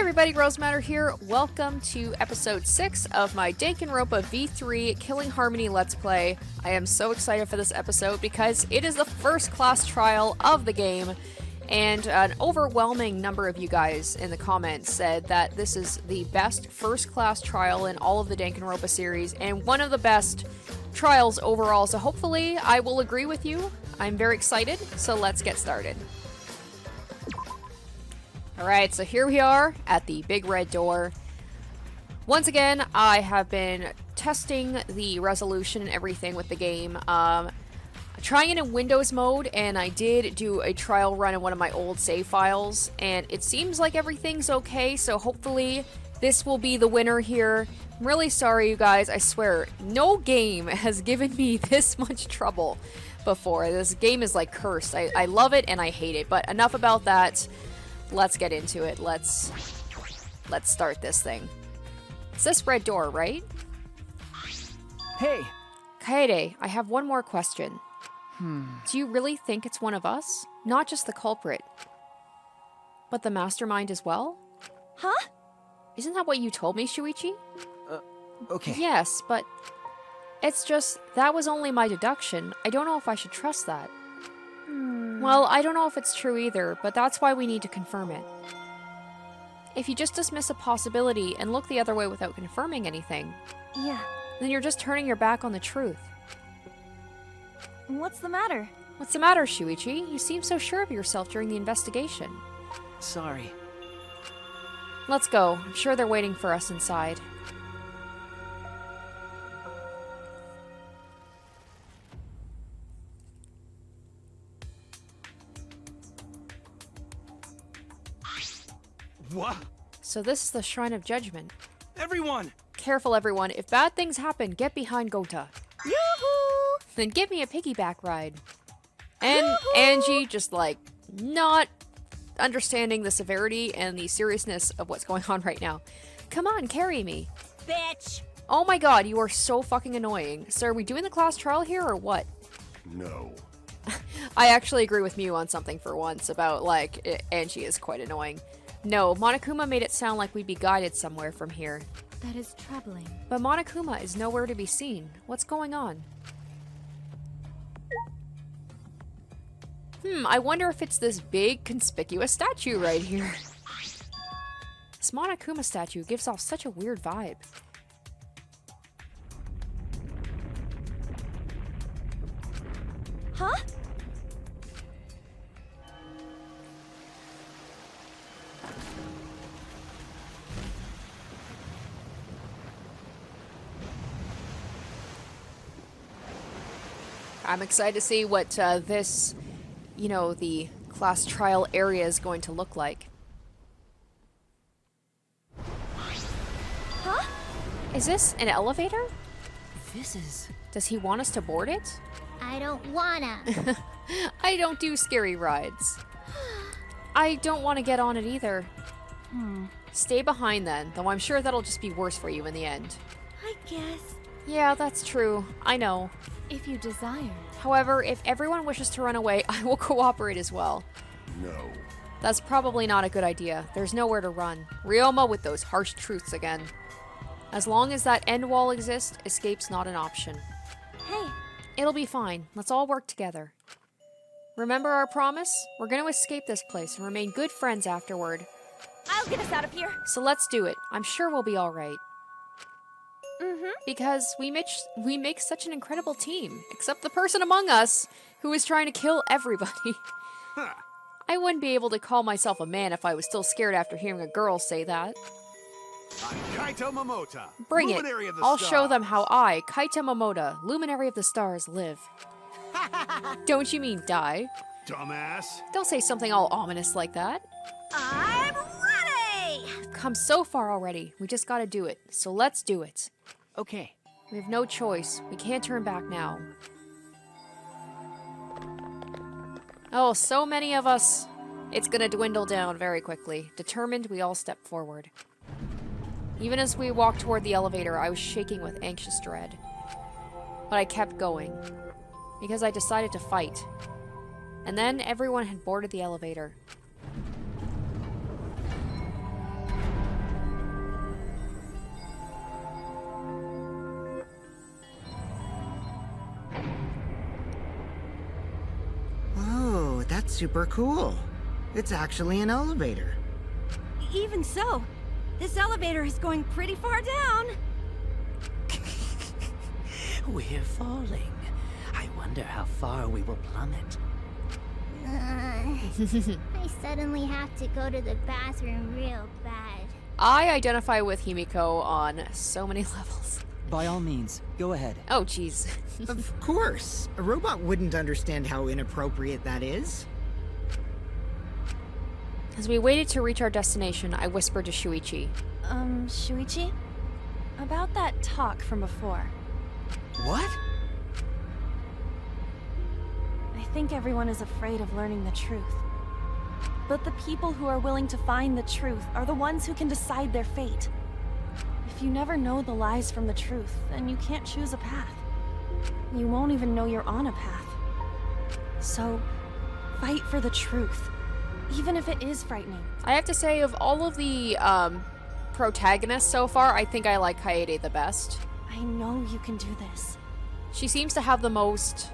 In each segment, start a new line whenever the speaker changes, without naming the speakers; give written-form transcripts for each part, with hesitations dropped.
everybody, Rosematter here. Welcome to episode 6 of my Danganronpa V3 Killing Harmony Let's Play. I am so excited for this episode because it is the first class trial of the game, and an overwhelming number of you guys in the comments said that this is the best first class trial in all of the Danganronpa series, and one of the best trials overall, so hopefully I will agree with you. I'm very excited, so let's get started. Alright, so here we are at the big red door. Once again, I have been testing the resolution and everything with the game. Trying it in Windows mode, and I did do a trial run in one of my old save files, and it seems like everything's okay, so hopefully this will be the winner here. I'm really sorry, you guys. I swear, no game has given me this much trouble before. This game is like cursed. I love it and I hate it, but enough about that. Let's get into it. Let's start this thing. It's this red door, right?
Hey!
Kaede, I have one more question. Do you really think it's one of us? Not just the culprit, but the mastermind as well?
Huh?
Isn't that what you told me, Shuichi?
Okay.
Yes, but it's just, that was only my deduction. I don't know if I should trust that. Well, I don't know if it's true either, but that's why we need to confirm it. If you just dismiss a possibility and look the other way without confirming anything,
Yeah.
then you're just turning your back on the truth.
What's the matter?
What's the matter, Shuichi? You seem so sure of yourself during the investigation.
Sorry.
Let's go. I'm sure they're waiting for us inside.
What?
So this is the Shrine of Judgement.
Everyone!
Careful, everyone. If bad things happen, get behind Gota.
Yoo-hoo!
Then give me a piggyback ride. And Angie just, like, not understanding the severity and the seriousness of what's going on right now. Come on, carry me.
Bitch!
Oh my god, you are so fucking annoying. So are we doing the class trial here or what?
No.
I actually agree with Mew on something for once about, like, Angie is quite annoying. No, Monokuma made it sound like we'd be guided somewhere from here.
That is troubling.
But Monokuma is nowhere to be seen. What's going on? I wonder if it's this big, conspicuous statue right here. This Monokuma statue gives off such a weird vibe.
Huh?
I'm excited to see what this, you know, the class trial area is going to look like.
Huh?
Is this an elevator?
This is...
Does he want us to board it?
I don't wanna.
I don't do scary rides. I don't want to get on it either. Stay behind then, though I'm sure that'll just be worse for you in the end.
I guess.
Yeah, that's true. I know.
If you desire.
However, if everyone wishes to run away, I will cooperate as well.
No.
That's probably not a good idea. There's nowhere to run. Ryoma with those harsh truths again. As long as that end wall exists, escape's not an option.
Hey.
It'll be fine. Let's all work together. Remember our promise? We're going to escape this place and remain good friends afterward.
I'll get us out of here.
So let's do it. I'm sure we'll be alright. Because we make such an incredible team. Except the person among us who is trying to kill everybody. I wouldn't be able to call myself a man if I was still scared after hearing a girl say that.
I'm Kaito Momota.
Bring it.
Luminary of the
I'll show
Stars.
them how I, Kaito Momota, Luminary of the Stars, live. Don't you mean die?
Dumbass.
Don't say something all ominous like that.
I'm ready!
We've come so far already. We just gotta do it. So let's do it.
Okay.
We have no choice. We can't turn back now. Oh, so many of us. It's gonna dwindle down very quickly. Determined, we all step forward. Even as we walked toward the elevator, I was shaking with anxious dread. But I kept going. Because I decided to fight. And then everyone had boarded the elevator.
super cool. It's actually an elevator.
Even so, this elevator is going pretty far down.
We're falling. I wonder how far we will plummet.
I suddenly have to go to the bathroom real bad.
I identify with Himiko on so many levels.
By all means, go ahead.
Oh, jeez.
Of course. A robot wouldn't understand how inappropriate that is.
As we waited to reach our destination, I whispered to Shuichi.
Shuichi? About that talk from before.
What?
I think everyone is afraid of learning the truth. But the people who are willing to find the truth are the ones who can decide their fate. If you never know the lies from the truth, then you can't choose a path. You won't even know you're on a path. So, fight for the truth, even if it is frightening.
I have to say, of all of the protagonists so far, I think I like Kaede the best.
I know you can do this.
She seems to have the most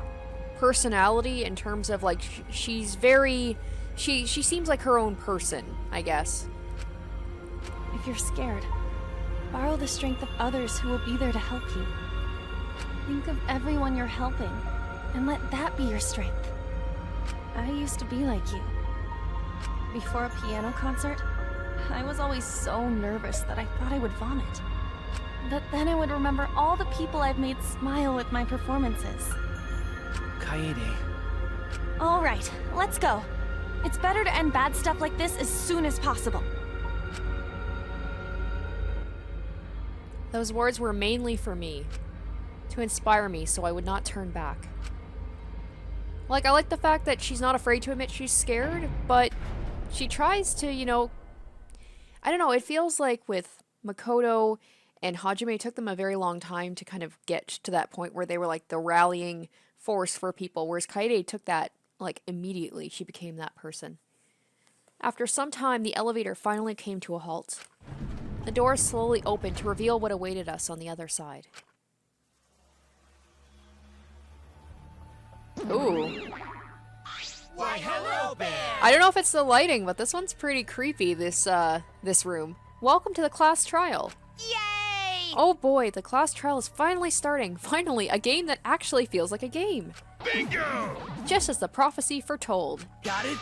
personality in terms of, like, she's very... She seems like her own person, I guess.
If you're scared, borrow the strength of others who will be there to help you. Think of everyone you're helping, and let that be your strength. I used to be like you. Before a piano concert, I was always so nervous that I thought I would vomit. But then I would remember all the people I've made smile with my performances.
Kaede.
All right, let's go. It's better to end bad stuff like this as soon as possible.
Those words were mainly for me, to inspire me so I would not turn back. Like, I like the fact that she's not afraid to admit she's scared, but she tries to, you know... I don't know, it feels like with Makoto and Hajime, it took them a very long time to kind of get to that point where they were like the rallying force for people, whereas Kaede took that, like, immediately. She became that person. After some time, the elevator finally came to a halt. The doors slowly opened to reveal what awaited us on the other side. Ooh.
Why, hello there!
I don't know if it's the lighting, but this one's pretty creepy, this room. Welcome to the class trial.
Yay!
Oh boy, the class trial is finally starting. Finally, a game that actually feels like a game.
Bingo!
Just as the prophecy foretold.
Got it?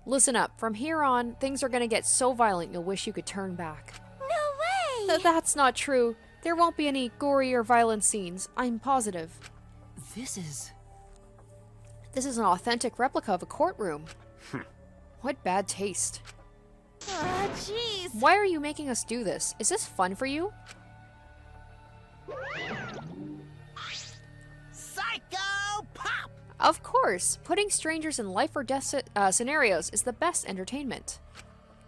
Listen up, from here on, things are gonna get so violent you'll wish you could turn back.
No way!
That's not true. There won't be any gory or violent scenes, I'm positive.
This is
This is an authentic replica of a courtroom. What bad taste.
Ah, jeez.
Why are you making us do this? Is this fun for you?
Psycho Pop!
Of course! Putting strangers in life or death scenarios is the best entertainment.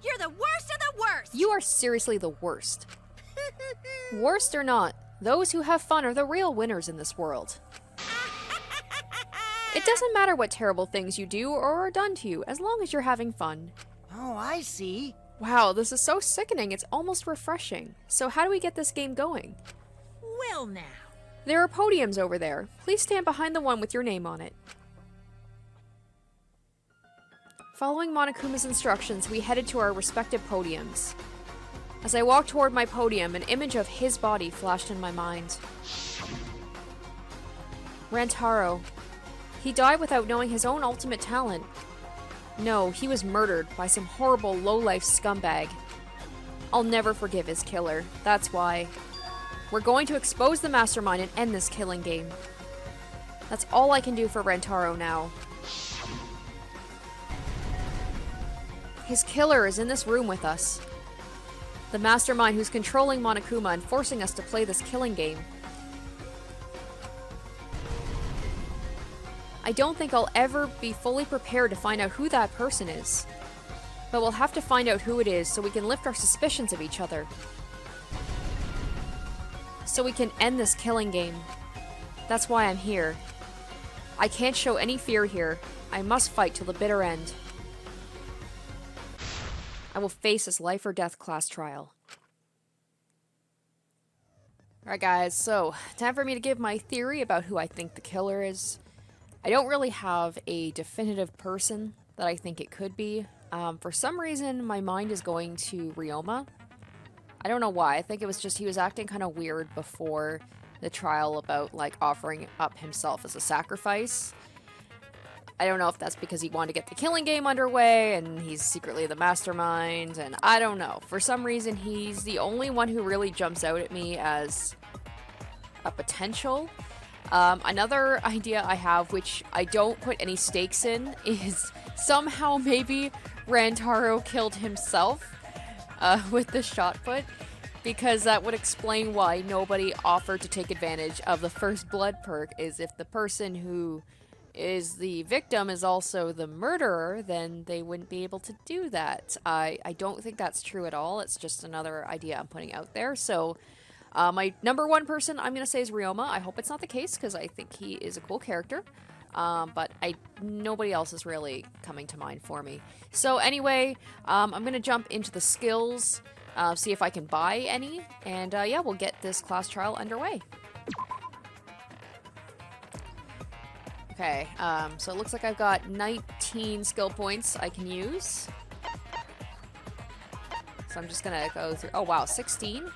You're the worst of the worst!
You are seriously the worst. Worst or not, those who have fun are the real winners in this world. It doesn't matter what terrible things you do or are done to you, as long as you're having fun.
Oh, I see.
Wow, this is so sickening, it's almost refreshing. So how do we get this game going?
Well now.
There are podiums over there. Please stand behind the one with your name on it. Following Monokuma's instructions, we headed to our respective podiums. As I walked toward my podium, an image of his body flashed in my mind. Rantaro. He died without knowing his own ultimate talent. No, he was murdered by some horrible low-life scumbag. I'll never forgive his killer, that's why. We're going to expose the mastermind and end this killing game. That's all I can do for Rantaro now. His killer is in this room with us. The mastermind who's controlling Monokuma and forcing us to play this killing game. I don't think I'll ever be fully prepared to find out who that person is. But we'll have to find out who it is so we can lift our suspicions of each other. So we can end this killing game. That's why I'm here. I can't show any fear here. I must fight till the bitter end. I will face this life or death class trial. Alright guys, so time for me to give my theory about who I think the killer is. I don't really have a definitive person that I think it could be. For some reason, my mind is going to Ryoma. I don't know why. I think it was just he was acting kind of weird before the trial about, like, offering up himself as a sacrifice. I don't know if that's because he wanted to get the killing game underway and he's secretly the mastermind, and I don't know. For some reason, he's the only one who really jumps out at me as a potential. Another idea I have, which I don't put any stakes in, is somehow maybe Rantaro killed himself with the shot put, because that would explain why nobody offered to take advantage of the first blood perk. Is if the person who is the victim is also the murderer, then they wouldn't be able to do that. I don't think that's true at all. It's just another idea I'm putting out there. So my number one person I'm going to say is Ryoma. I hope it's not the case, because I think he is a cool character. But nobody else is really coming to mind for me. So anyway, I'm going to jump into the skills, see if I can buy any, and yeah, we'll get this class trial underway. Okay, so it looks like I've got 19 skill points I can use. So I'm just going to go through... Oh wow, 16.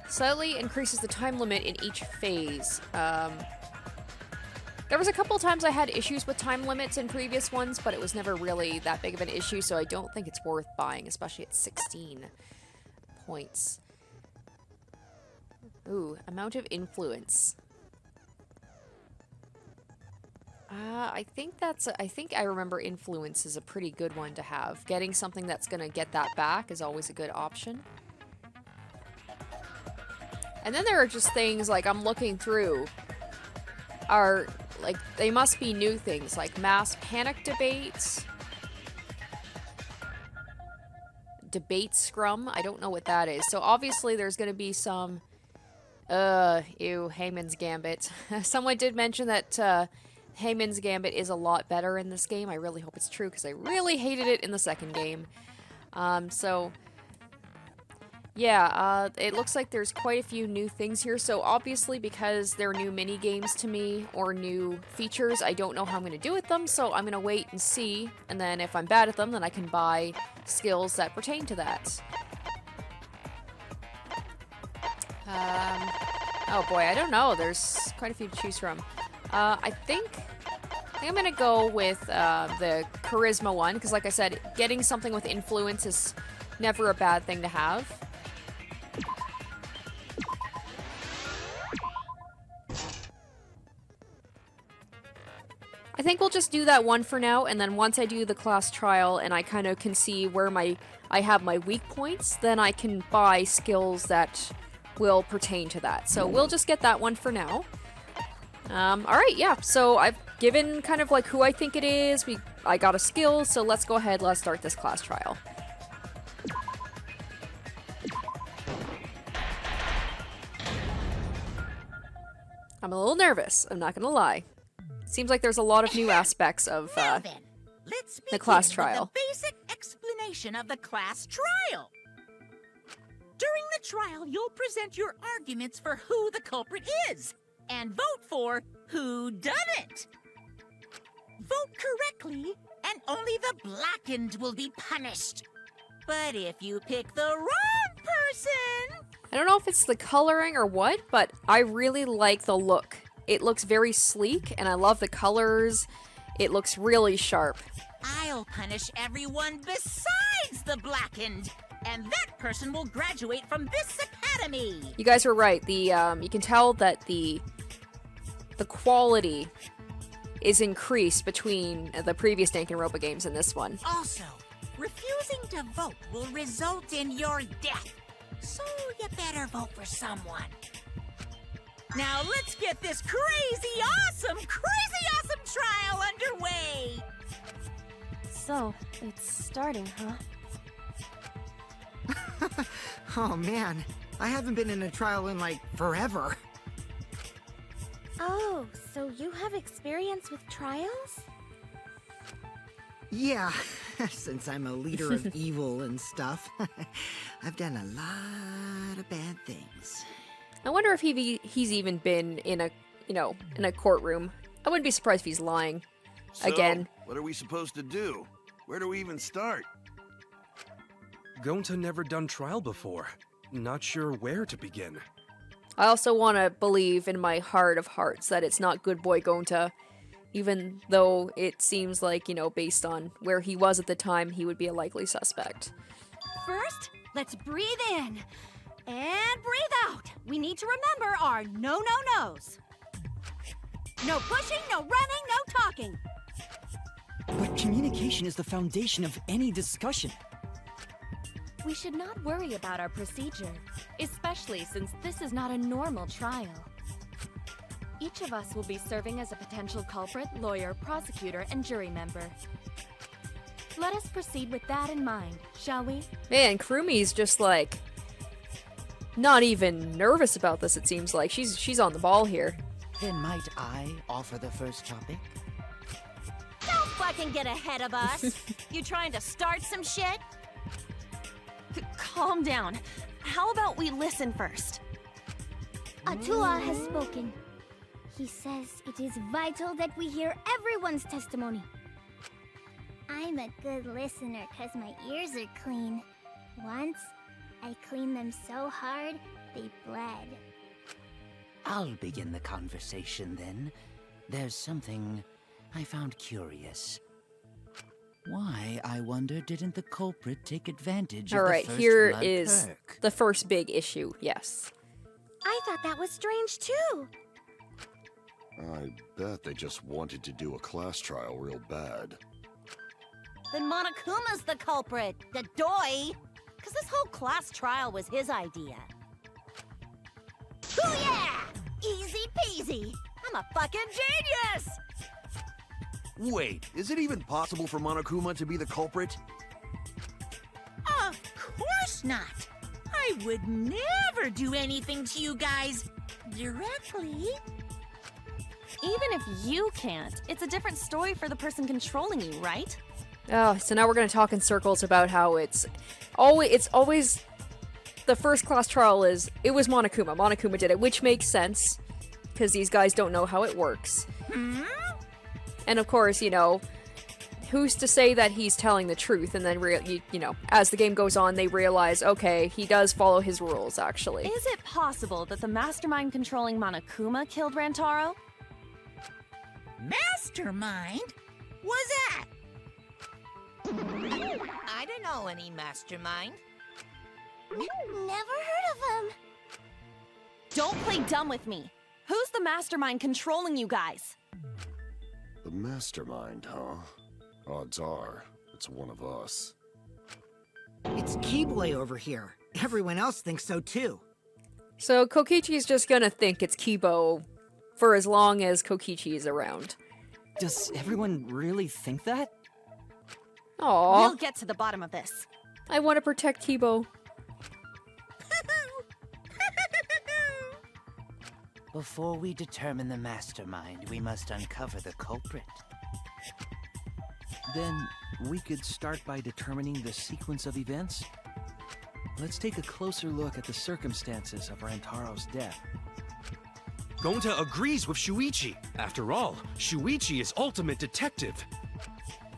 Slightly increases the time limit in each phase. There was a couple times I had issues with time limits in previous ones, but it was never really that big of an issue, so I don't think it's worth buying, especially at 16 points. Ooh, amount of influence. I think I remember influence is a pretty good one to have. Getting something that's gonna get that back is always a good option. And then there are just things like I'm looking through are like they must be new things like mass panic debates, debate scrum. I don't know what that is. So obviously there's going to be some Haemon's Gambit. Someone did mention that Haemon's Gambit is a lot better in this game. I really hope it's true, because I really hated it in the second game. So yeah, it looks like there's quite a few new things here. So obviously, because they're new mini games to me or new features, I don't know how I'm going to do with them. So I'm going to wait and see. And then if I'm bad at them, then I can buy skills that pertain to that. Oh boy, I don't know. There's quite a few to choose from. I think I'm going to go with the charisma one. Because like I said, getting something with influence is never a bad thing to have. I think we'll just do that one for now, and then once I do the class trial and I kind of can see where I have my weak points, then I can buy skills that will pertain to that. So we'll just get that one for now. Alright, yeah, so I've given kind of like who I think it is, I got a skill, so let's go ahead, let's start this class trial. I'm a little nervous, I'm not gonna lie. Seems like there's a lot of new aspects of
Now then, let's
the class
begin
trial.
with the basic explanation of the class trial. During the trial, you'll present your arguments for who the culprit is, and vote for who done it. Vote correctly, and only the blackened will be punished. But if you pick the wrong person...
I don't know if it's the coloring or what, but I really like the look. It looks very sleek, and I love the colors. It looks really sharp.
I'll punish everyone besides the blackened, and that person will graduate from this academy.
You guys were right. You can tell that the quality is increased between the previous Danganronpa games and this one.
Also, refusing to vote will result in your death, so you better vote for someone. Now let's get this crazy awesome trial underway!
So, it's starting, huh?
Oh man, I haven't been in a trial in like forever.
Oh, so you have experience with trials?
Yeah, since I'm a leader of evil and stuff, I've done a lot of bad things.
I wonder if he's even been in a courtroom. I wouldn't be surprised if he's lying.
So,
Again.
what are we supposed to do? Where do we even start?
Gonta never done trial before. Not sure where to begin.
I also want to believe in my heart of hearts that it's not good boy Gonta, even though it seems like, you know, based on where he was at the time, he would be a likely suspect.
First, let's breathe in. And breathe out. We need to remember our no-no-nos. No pushing, no running, no talking.
But communication is the foundation of any discussion.
We should not worry about our procedure, especially since this is not a normal trial. Each of us will be serving as a potential culprit, lawyer, prosecutor, and jury member. Let us proceed with that in mind, shall we?
Man, Kurumi's just like not even nervous about this, it seems like. She's on the ball here.
Then might I offer the first topic?
Don't fucking get ahead of us. You trying to start some shit?
Calm down. How about we listen first?
Atua has spoken. He says it is vital that we hear everyone's testimony. I'm a good listener because my ears are clean. Once, I cleaned them so hard, they bled.
I'll begin the conversation then. There's something I found curious. Why, I wonder, didn't the culprit take advantage of
Alright,
the first
here
blood
is
perk?
the first big issue, yes.
I thought that was strange too.
I bet they just wanted to do a class trial real bad.
Then Monokuma's the culprit, the doi. Because this whole class trial was his idea. Ooh yeah! Easy peasy. I'm a fucking genius!
Wait, is it even possible for Monokuma to be the culprit?
Of course not. I would never do anything to you guys directly.
Even if you can't, it's a different story for the person controlling you, right?
Oh, so now we're going to talk in circles about how it's always the first class trial is it was Monokuma. Monokuma did it, which makes sense because these guys don't know how it works. And of course, you know, who's to say that he's telling the truth? And then, you know, as the game goes on, they realize, okay, he does follow his rules, actually.
Is it possible that the mastermind controlling Monokuma killed Rantaro?
Mastermind? Was that?
I don't know any mastermind.
Never heard of him.
Don't play dumb with me. Who's the mastermind controlling you guys?
The mastermind, huh? Odds are, it's one of us.
It's Keyboy over here. Everyone else thinks so too.
So Kokichi's just gonna think it's Kibo for as long as Kokichi is around.
Does everyone really think that?
Aww,
We'll get to the bottom of this.
I want to protect Kibo.
Before we determine the mastermind, we must uncover the culprit.
Then we could start by determining the sequence of events. Let's take a closer look at the circumstances of Rantaro's death.
Gonta agrees with Shuichi. After all, Shuichi is ultimate detective.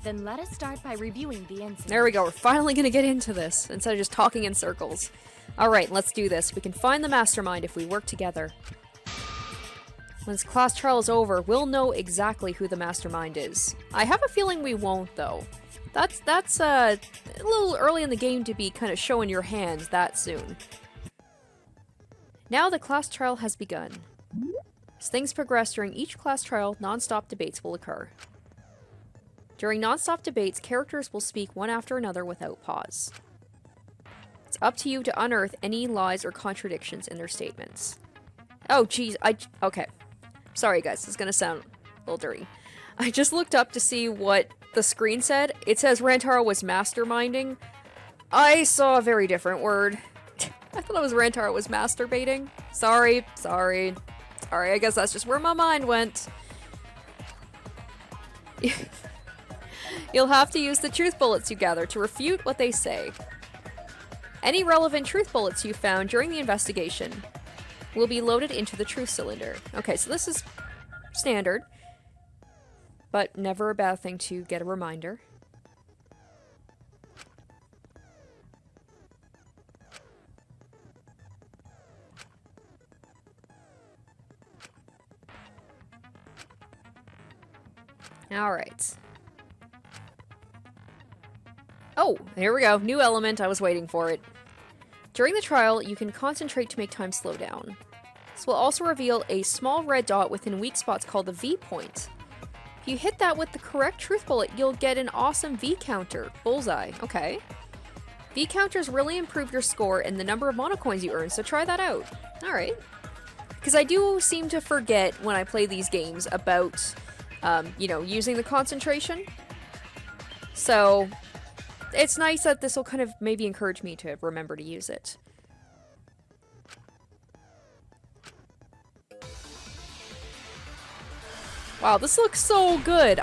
Then let us start by reviewing the incident.
There we go, we're finally gonna get into this, instead of just talking in circles. Alright, let's do this. We can find the mastermind if we work together. Once class trial is over, we'll know exactly who the mastermind is. I have a feeling we won't, though. That's a little early in the game to be kind of showing your hands that soon. Now the class trial has begun. As things progress during each class trial, non-stop debates will occur. During non-stop debates, characters will speak one after another without pause. It's up to you to unearth any lies or contradictions in their statements. Oh, geez, okay. Sorry, guys, this is gonna sound a little dirty. I just looked up to see what the screen said. It says Rantaro was masterminding. I saw a very different word. I thought it was Rantaro was masturbating. Sorry, I guess that's just where my mind went. You'll have to use the truth bullets you gather to refute what they say. Any relevant truth bullets you found during the investigation will be loaded into the truth cylinder. Okay, so this is standard, but never a bad thing to get a reminder. Alright. Oh, here we go. New element. I was waiting for it. During the trial, you can concentrate to make time slow down. This will also reveal a small red dot within weak spots called the V point. If you hit that with the correct truth bullet, you'll get an awesome V counter. Bullseye. Okay. V counters really improve your score and the number of monocoins you earn, so try that out. Alright. Because I do seem to forget when I play these games about, you know, using the concentration. So, it's nice that this will kind of maybe encourage me to remember to use it. Wow, this looks so good.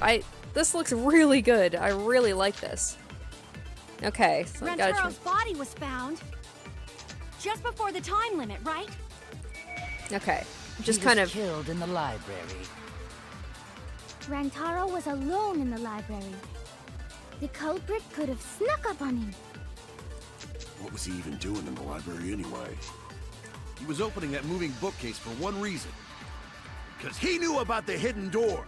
This looks really good. I really like this. Okay, so I gotta
Rantaro's body was found just before the time limit, right?
Okay, just
He
kind
was
of
killed in the library.
Rantaro was alone in the library. The culprit could have snuck up on him.
What was he even doing in the library anyway?
He was opening that moving bookcase for one reason. Because he knew about the hidden door.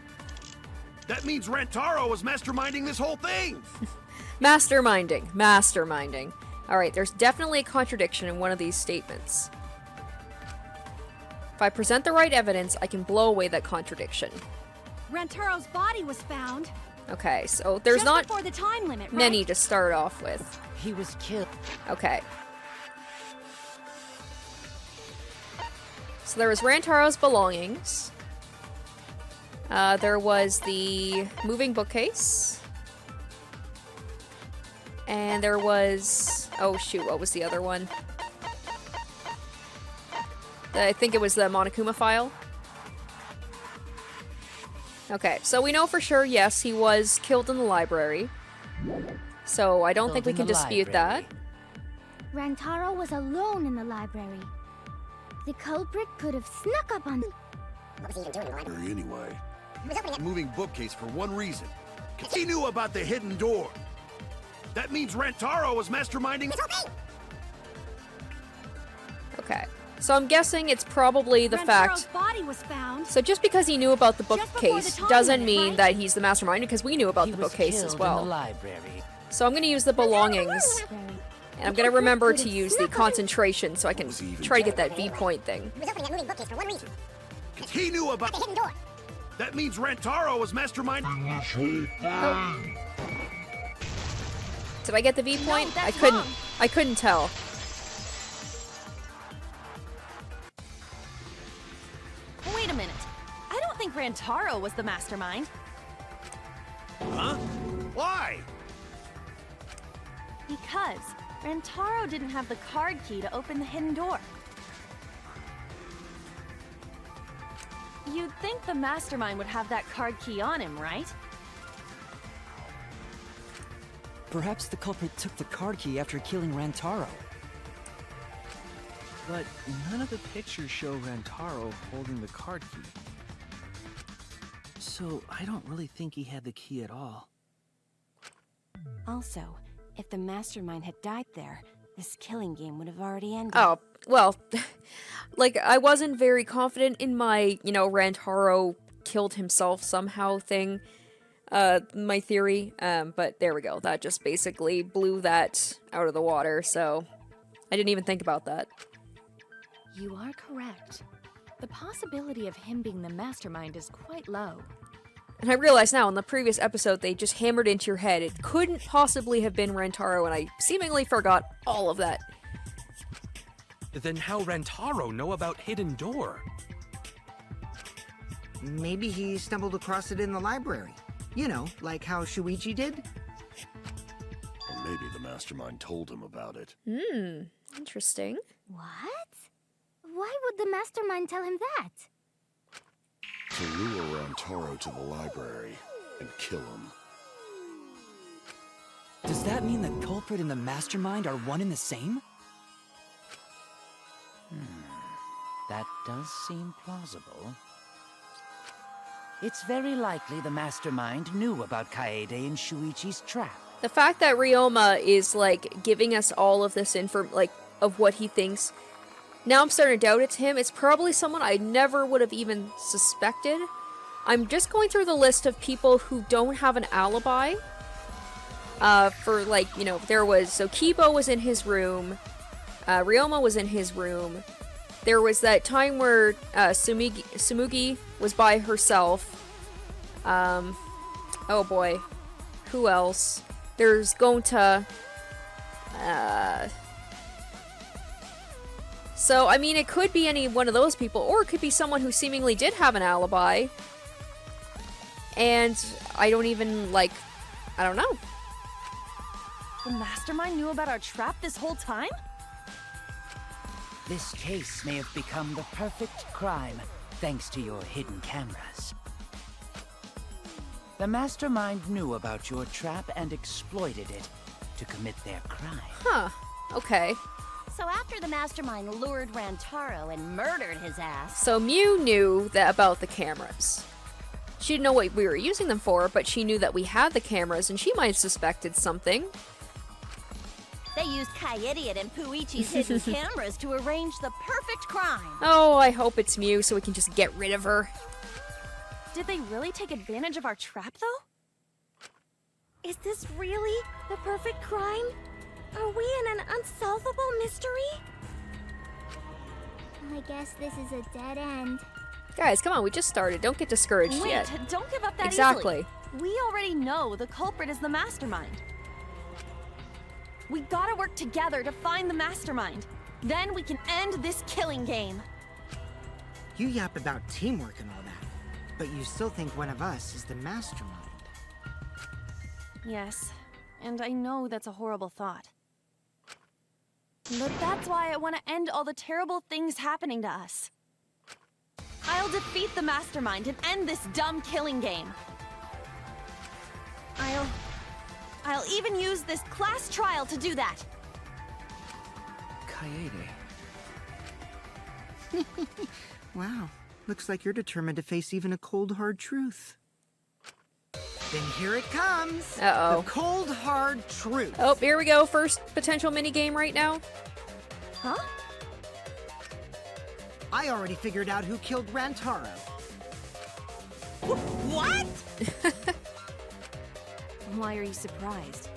That means Rantaro was masterminding this whole thing!
Masterminding. Alright, there's definitely a contradiction in one of these statements. If I present the right evidence, I can blow away that contradiction.
Rantaro's body was found
Okay, so there's
just
not
before the time limit, right?
many to start off with.
He was killed.
Okay. So there was Rantaro's belongings. There was the moving bookcase. And there was... Oh shoot, what was the other one? I think it was the Monokuma file. Okay, so we know for sure, yes, he was killed in the library. So I don't think we can dispute that.
Rantaro was alone in the library. The culprit could have snuck up on him.
What was he even doing in the library anyway?
Moving bookcase for one reason. 'Cause he knew about the hidden door. That means Rantaro was masterminding this whole thing!
Okay. So I'm guessing it's probably the
Rantaro's
fact...
body was found
So just because he knew about the
just before
bookcase
the time
doesn't
limit,
mean
right?
that he's the mastermind, because we knew about
He
the
was
bookcase
killed
as
in
well.
the library.
So I'm going to use the belongings, and I'm going to remember to use the concentration so I can try to get that V point thing.
He was opening that moving bookcase for one reason.
'Cause he knew about
The hidden door.
That means Rantaro was masterminding.
Did I get the V point?
that's
I couldn't.
wrong.
I couldn't tell.
Wait a minute. I don't think Rantaro was the mastermind.
Huh? Why?
Because Rantaro didn't have the card key to open the hidden door. You'd think the mastermind would have that card key on him, right?
Perhaps the culprit took the card key after killing Rantaro.
But none of the pictures show Rantaro holding the card key. So I don't really think he had the key at all.
Also, if the mastermind had died there, this killing game would have already ended.
Oh, well, like, I wasn't very confident in my, you know, Rantaro killed himself somehow thing, my theory, but there we go. That just basically blew that out of the water, so I didn't even think about that.
You are correct. The possibility of him being the mastermind is quite low.
And I realize now, in the previous episode, they just hammered into your head it couldn't possibly have been Rantaro, and I seemingly forgot all of that.
Then how Rantaro know about Hidden Door?
Maybe he stumbled across it in the library. You know, like how Shuichi did?
Or maybe the mastermind told him about it.
Interesting.
What? Why would the mastermind tell him that?
To lure Rantaro to the library and kill him.
Does that mean the culprit and the mastermind are one and the same?
That does seem plausible. It's very likely the mastermind knew about Kaede and Shuichi's trap.
The fact that Ryoma is, like, giving us all of this of what he thinks, now I'm starting to doubt it's him. It's probably someone I never would have even suspected. I'm just going through the list of people who don't have an alibi. For, like, you know, there was... So, Kibo was in his room. Ryoma was in his room. There was that time where Sumugi was by herself. Oh boy. Who else? There's Gonta. So, I mean, it could be any one of those people, or it could be someone who seemingly did have an alibi. And I don't even, like, I don't know.
The mastermind knew about our trap this whole time?
This case may have become the perfect crime, thanks to your hidden cameras. The mastermind knew about your trap and exploited it to commit their crime.
Huh. Okay.
So after the mastermind lured Rantaro and murdered his ass...
So Mew knew that about the cameras. She didn't know what we were using them for, but she knew that we had the cameras, and she might have suspected something.
They used Kaede and Puichi's hidden cameras to arrange the perfect crime.
Oh, I hope it's Mew so we can just get rid of her.
Did they really take advantage of our trap, though?
Is this really the perfect crime? Are we in an unsolvable mystery? I guess this is a dead end.
Guys, come on, we just started. Don't get discouraged
Wait,
yet.
don't give up that
Exactly.
easily. We already know the culprit is the mastermind. We gotta work together to find the mastermind. Then we can end this killing game.
You yap about teamwork and all that, but you still think one of us is the mastermind.
Yes, and I know that's a horrible thought. But that's why I want to end all the terrible things happening to us. I'll defeat the mastermind and end this dumb killing game. I'll even use this class trial to do that.
Kaede.
Wow, looks like you're determined to face even a cold, hard truth. Then here it comes.
Uh-oh.
The cold, hard truth.
Oh, here we go. First potential minigame right now.
Huh?
I already figured out who killed Rantaro.
What?
Why are you surprised?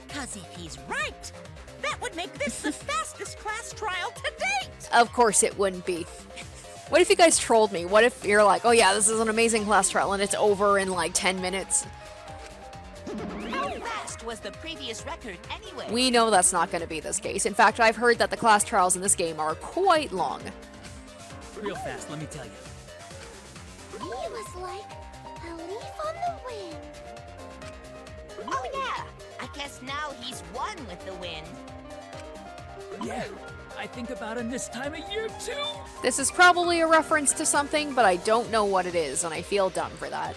'Cause if he's right, that would make this the fastest class trial to date.
Of course it wouldn't be. What if you guys trolled me? What if you're like, oh yeah, this is an amazing class trial and it's over in like 10 minutes?
How fast was the previous record anyway?
We know that's not going to be this case. In fact, I've heard that the class trials in this game are quite long.
Real fast, let me tell you.
He was like a leaf on the wind.
Oh yeah, I guess now he's one with the wind.
Yeah, I think about him this time of year too.
This is probably a reference to something, but I don't know what it is, and I feel dumb for that.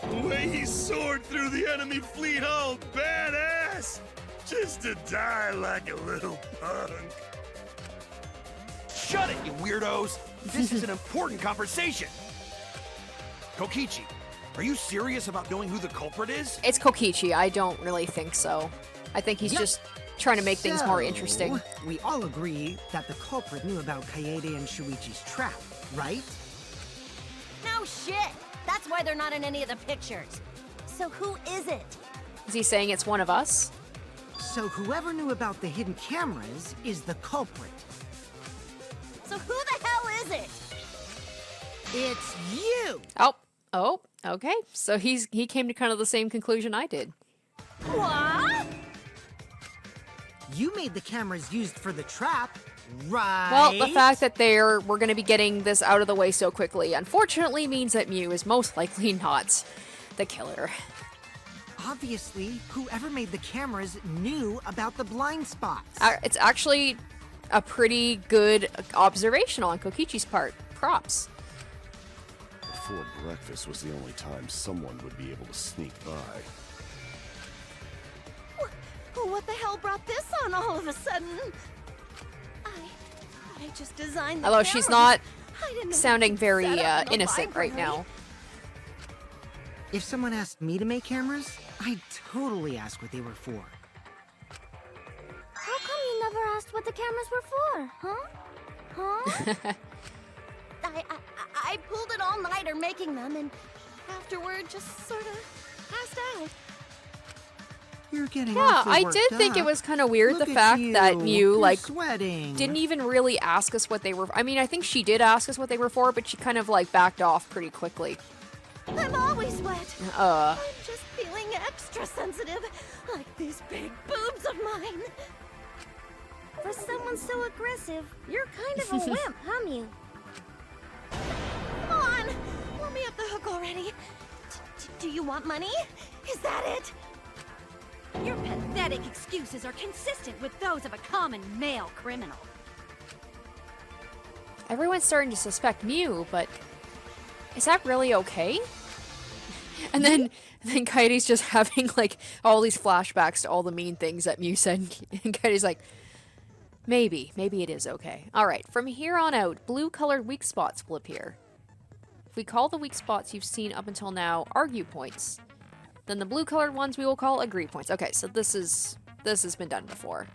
The way he soared through the enemy fleet, all badass! Just to die like a little punk. Shut it, you weirdos! This is an important conversation! Kokichi, are you serious about knowing who the culprit is?
It's Kokichi. I don't really think so. I think he's just trying to make things more interesting.
We all agree that the culprit knew about Kaede and Shuichi's trap, right?
No shit! That's why they're not in any of the pictures. So who is it?
Is he saying it's one of us?
So whoever knew about the hidden cameras is the culprit.
So who the hell is it?
It's you!
Oh, okay. So he came to kind of the same conclusion I did.
What?
You made the cameras used for the trap, right?
Well, the fact that we're going to be getting this out of the way so quickly, unfortunately means that Mew is most likely not the killer.
Obviously, whoever made the cameras knew about the blind spots.
It's actually a pretty good observation on Kokichi's part. Props.
Before breakfast was the only time someone would be able to sneak by.
What the hell brought this on all of a sudden? I just designed the
Although she's not
I didn't know
sounding
they'd
very
set up in the
innocent right
library.
now.
If someone asked me to make cameras, I'd totally ask what they were for.
How come you never asked what the cameras were for, huh? Huh?
I I pulled an all-nighter making them, and afterward just sort of passed out.
You're getting
Yeah,
awfully
I
worked
did think it
up.
was kind of weird
Look
the
at
fact that
you.
Mew,
You're
like,
sweating.
didn't even really ask us what they were. I mean, I think she did ask us what they were for, but she kind of, like, backed off pretty quickly.
I'm always wet. I'm just feeling extra sensitive, like these big boobs of mine.
For someone so aggressive, you're kind of a wimp, huh, Mew?
Come on, let me off the hook already. Do you want money? Is that it? Your pathetic excuses are consistent with those of a common male criminal.
Everyone's starting to suspect Mew, but is that really okay? And then Coyote's just having, like, all these flashbacks to all the mean things that Mew said. And Coyote's like, maybe it is okay. Alright, from here on out, blue-colored weak spots will appear. If we call the weak spots you've seen up until now argue points, then the blue-colored ones we will call agree points. Okay, so this has been done before.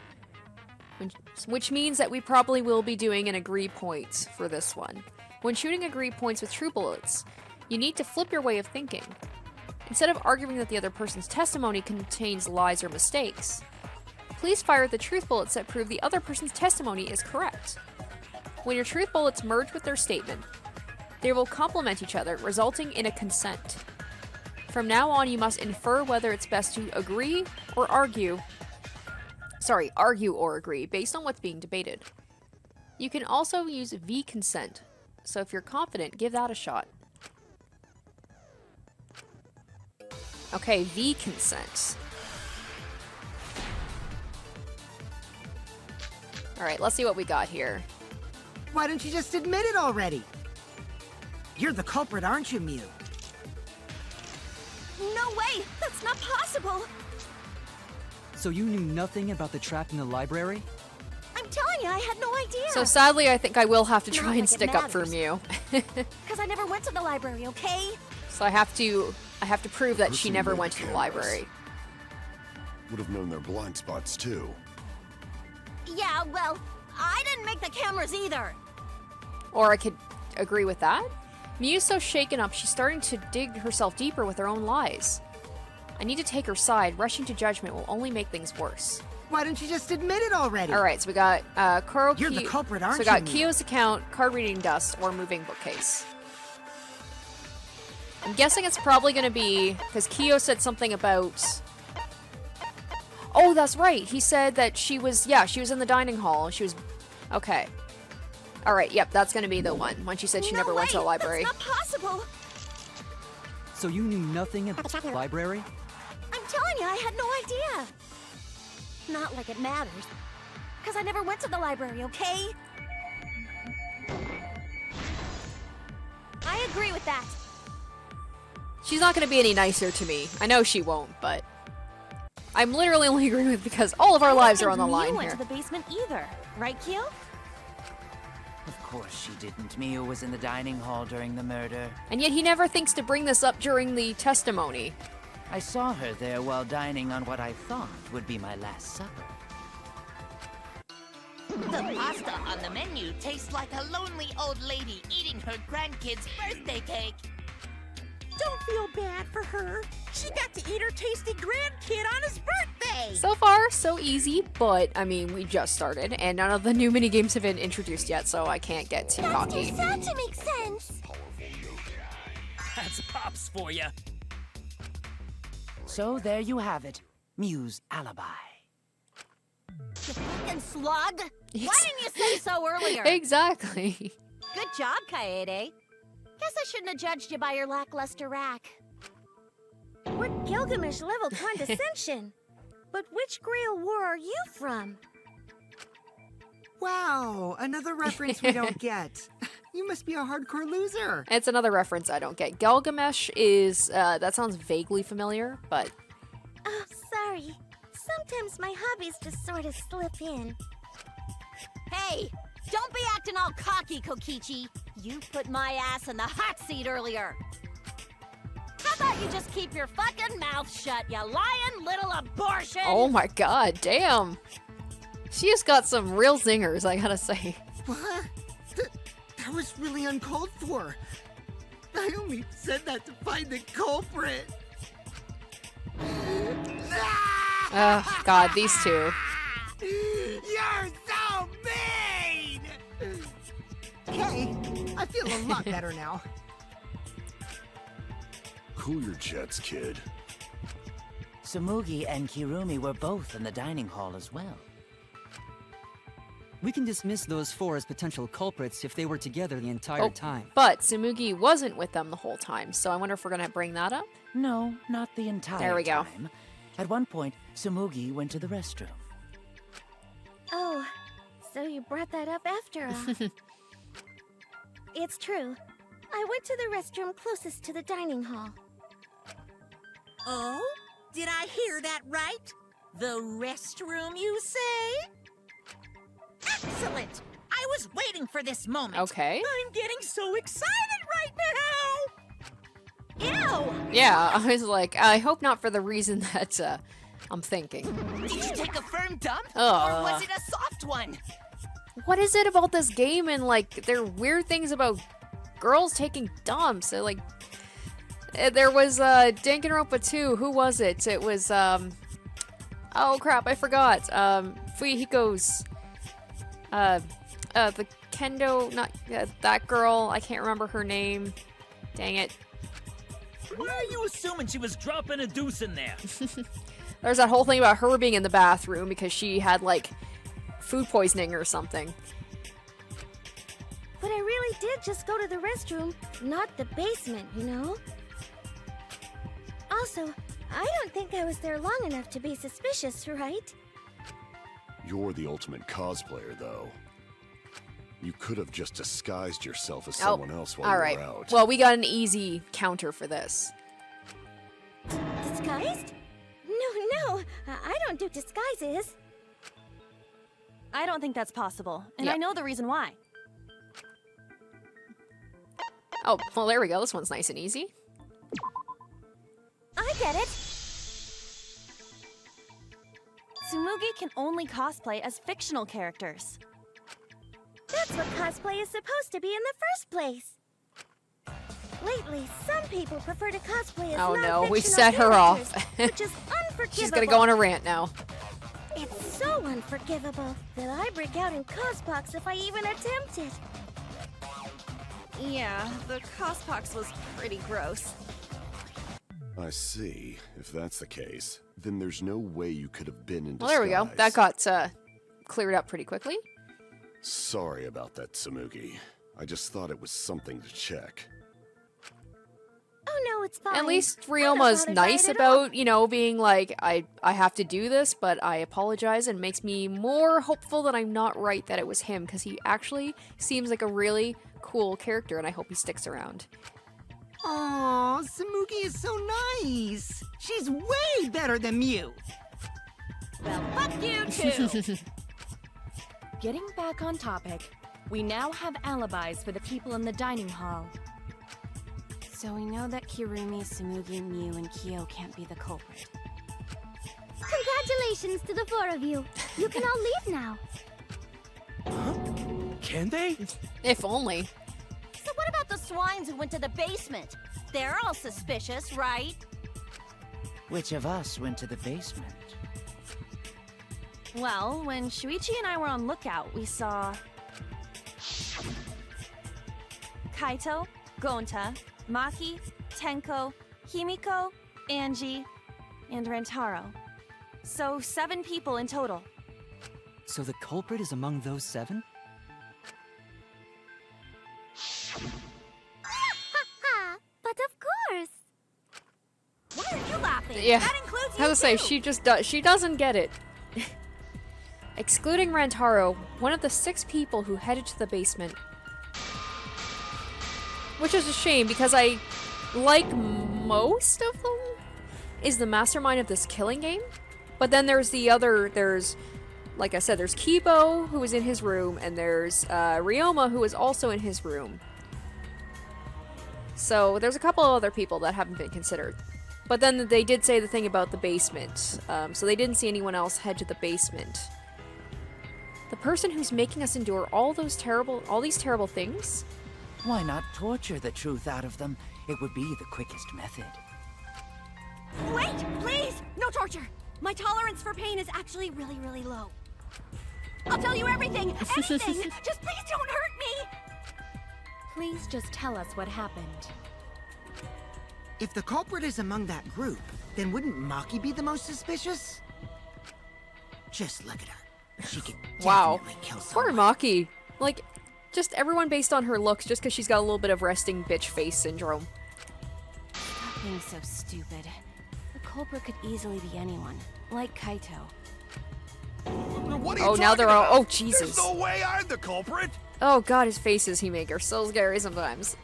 Which means that we probably will be doing an agree point for this one. When shooting agree points with true bullets, you need to flip your way of thinking. Instead of arguing that the other person's testimony contains lies or mistakes, please fire the truth bullets that prove the other person's testimony is correct. When your truth bullets merge with their statement, they will complement each other, resulting in a consent. From now on, you must infer whether it's best to agree or argue. Sorry, argue or agree, based on what's being debated. You can also use V consent, so if you're confident, give that a shot. Okay, V consent. Alright, let's see what we got here.
Why don't you just admit it already? You're the culprit, aren't you, Mew?
No way! That's not possible!
So you knew nothing about the trap in the library?
I'm telling you, I had no idea!
So sadly, I think I will have to
Not
try
like
and
it
stick up for
matters.
Mew.
Because I never went to the library, okay?
So I have to prove that she
Person
never
made
went
the
to the
cameras.
library.
Would have known their blind spots, too.
Yeah, well, I didn't make the cameras either!
Or I could agree with that. Mew's so shaken up, she's starting to dig herself deeper with her own lies. I need to take her side. Rushing to judgment will only make things worse.
Why don't you just admit it already?
Alright, so we got
You're the culprit, aren't
So we got
you, Mew?
Kyo's account, card reading dust, or moving bookcase. I'm guessing it's probably going to be, because Kyo said something about... Oh, that's right. He said that she was in the dining hall. She was... Okay. Alright, yep, that's going to be the one. When she said she never went to the library.
That's not possible!
So you knew nothing about the library?
I'm telling you, I had no idea! Not like it matters. Because I never went to the library, okay? I agree with that.
She's not going to be any nicer to me. I know she won't, but... I'm literally only agreeing with because all of our lives are on the line
went
here.
to the basement either, right, Kyo?
Of course she didn't. Mio was in the dining hall during the murder.
And yet he never thinks to bring this up during the testimony.
I saw her there while dining on what I thought would be my last supper.
The pasta on the menu tastes like a lonely old lady eating her grandkid's birthday cake.
Don't feel bad for her. She got to eat her tasty grandkid on his birthday.
So far, so easy, but, I mean, we just started, and none of the new minigames have been introduced yet, so I can't get too cocky.
That's too sad to make sense.
That's Pops for you.
So there you have it. Mew's alibi.
You fucking slug! Why didn't you say so earlier?
Exactly.
Good job, Kaede. Guess I shouldn't have judged you by your lackluster rack.
What Gilgamesh level condescension? But which Grail war are you from?
Wow, another reference we don't get. You must be a hardcore loser.
It's another reference I don't get. Gilgamesh is, that sounds vaguely familiar, but...
Oh, sorry. Sometimes my hobbies just sort of slip in.
Hey, don't be acting all cocky, Kokichi. You put my ass in the hot seat earlier. How about you just keep your fucking mouth shut, you lying little abortion?
Oh my god, damn. She has got some real zingers, I gotta say.
What? That was really uncalled for. I only said that to find the culprit.
Oh, God, these two.
You're so mean! Hey, I feel a lot better now.
Cool your jets, kid.
Tsumugi and Kirumi were both in the dining hall as well.
We can dismiss those four as potential culprits if they were together the entire time.
But Tsumugi wasn't with them the whole time, so I wonder if we're gonna bring that up?
No, not the entire
There we go.
time. At one point, Tsumugi went to the restroom.
Oh, so you brought that up after all. It's true. I went to the restroom closest to the dining hall.
Oh? Did I hear that right? The restroom, you say? Excellent! I was waiting for this moment.
Okay.
I'm getting so excited right now! Ew!
Yeah, I was like, I hope not for the reason that I'm thinking.
Did you take a firm dump?
Ugh.
Or was it a soft one?
What is it about this game and like there are weird things about girls taking dumps? Like there was Danganronpa 2. Who was it? It was oh crap, I forgot. Fuyuhiko's the kendo, not that girl. I can't remember her name. Dang it.
Why are you assuming she was dropping a deuce in there?
There's that whole thing about her being in the bathroom because she had like food poisoning or something.
But I really did just go to the restroom, not the basement, you know? Also, I don't think I was there long enough to be suspicious, right?
You're the ultimate cosplayer, though. You could have just disguised yourself as
Oh,
someone else while
all
you
right.
were out.
Well, we got an easy counter for this.
Disguised? No, I don't do disguises.
I don't think that's possible, and
Yep.
I know the reason why.
Oh, well, there we go. This one's nice and easy.
I get it.
Tsumugi can only cosplay as fictional characters.
That's what cosplay is supposed to be in the first place. Lately, some people prefer to cosplay as
Oh no, we
non-fictional
set her off.
characters, which is unforgivable.
She's gonna go on a rant now.
It's so unforgivable that I break out in cosbox if I even attempt it.
Yeah, the cospox was pretty gross.
I see. If that's the case, then there's no way you could have been in
Well,
disguise.
there we go. That got cleared up pretty quickly.
Sorry about that, Tsumugi. I just thought it was something to check.
Oh no, it's fine.
At least
I'm not
Ryoma's
bothered by
nice
it at all.
about, you know, being like, I have to do this, but I apologize, and makes me more hopeful that I'm not right that it was him, because he actually seems like a really cool character, and I hope he sticks around.
Aw, Tsumugi is so nice. She's way better than Mew.
Well, fuck you too!
Getting back on topic, we now have alibis for the people in the dining hall. So we know that Kirumi, Tsumugi, Mew, and Kyo can't be the culprit.
Congratulations to the four of you. You can all leave now.
Can they?
If only.
So what about the swines who went to the basement? They're all suspicious, right?
Which of us went to the basement?
Well, when Shuichi and I were on lookout, we saw Kaito, Gonta, Maki, Tenko, Himiko, Angie, and Rentaro. So 7 people in total.
So the culprit is among those 7?
Ha! But of course.
Why are you laughing?
Yeah.
That includes
I
you
was say
too.
she doesn't get it. Excluding Rantaro, one of the 6 people who headed to the basement. Which is a shame because I like most of them is the mastermind of this killing game. But then there's like I said, there's Kibo who was in his room, and there's Ryoma who was also in his room. So there's a couple of other people that haven't been considered. But then they did say the thing about the basement. So they didn't see anyone else head to the basement. The person who's making us endure all these terrible things?
Why not torture the truth out of them? It would be the quickest method.
Wait, please! No torture! My tolerance for pain is actually really, really low. I'll tell you everything! Anything! Just please don't hurt me!
Please just tell us what happened.
If the culprit is among that group, then wouldn't Maki be the most suspicious? Just look at her. She could
Wow.
definitely kill
Poor
someone.
Maki. Like, just everyone based on her looks, just because she's got a little bit of resting bitch face syndrome.
Stop being so stupid. The culprit could easily be anyone, like Kaito.
What are you
Oh, now
talking
they're all.
about?
Oh, Jesus.
There's no way I'm the culprit.
Oh, God, his faces he makes are so scary sometimes.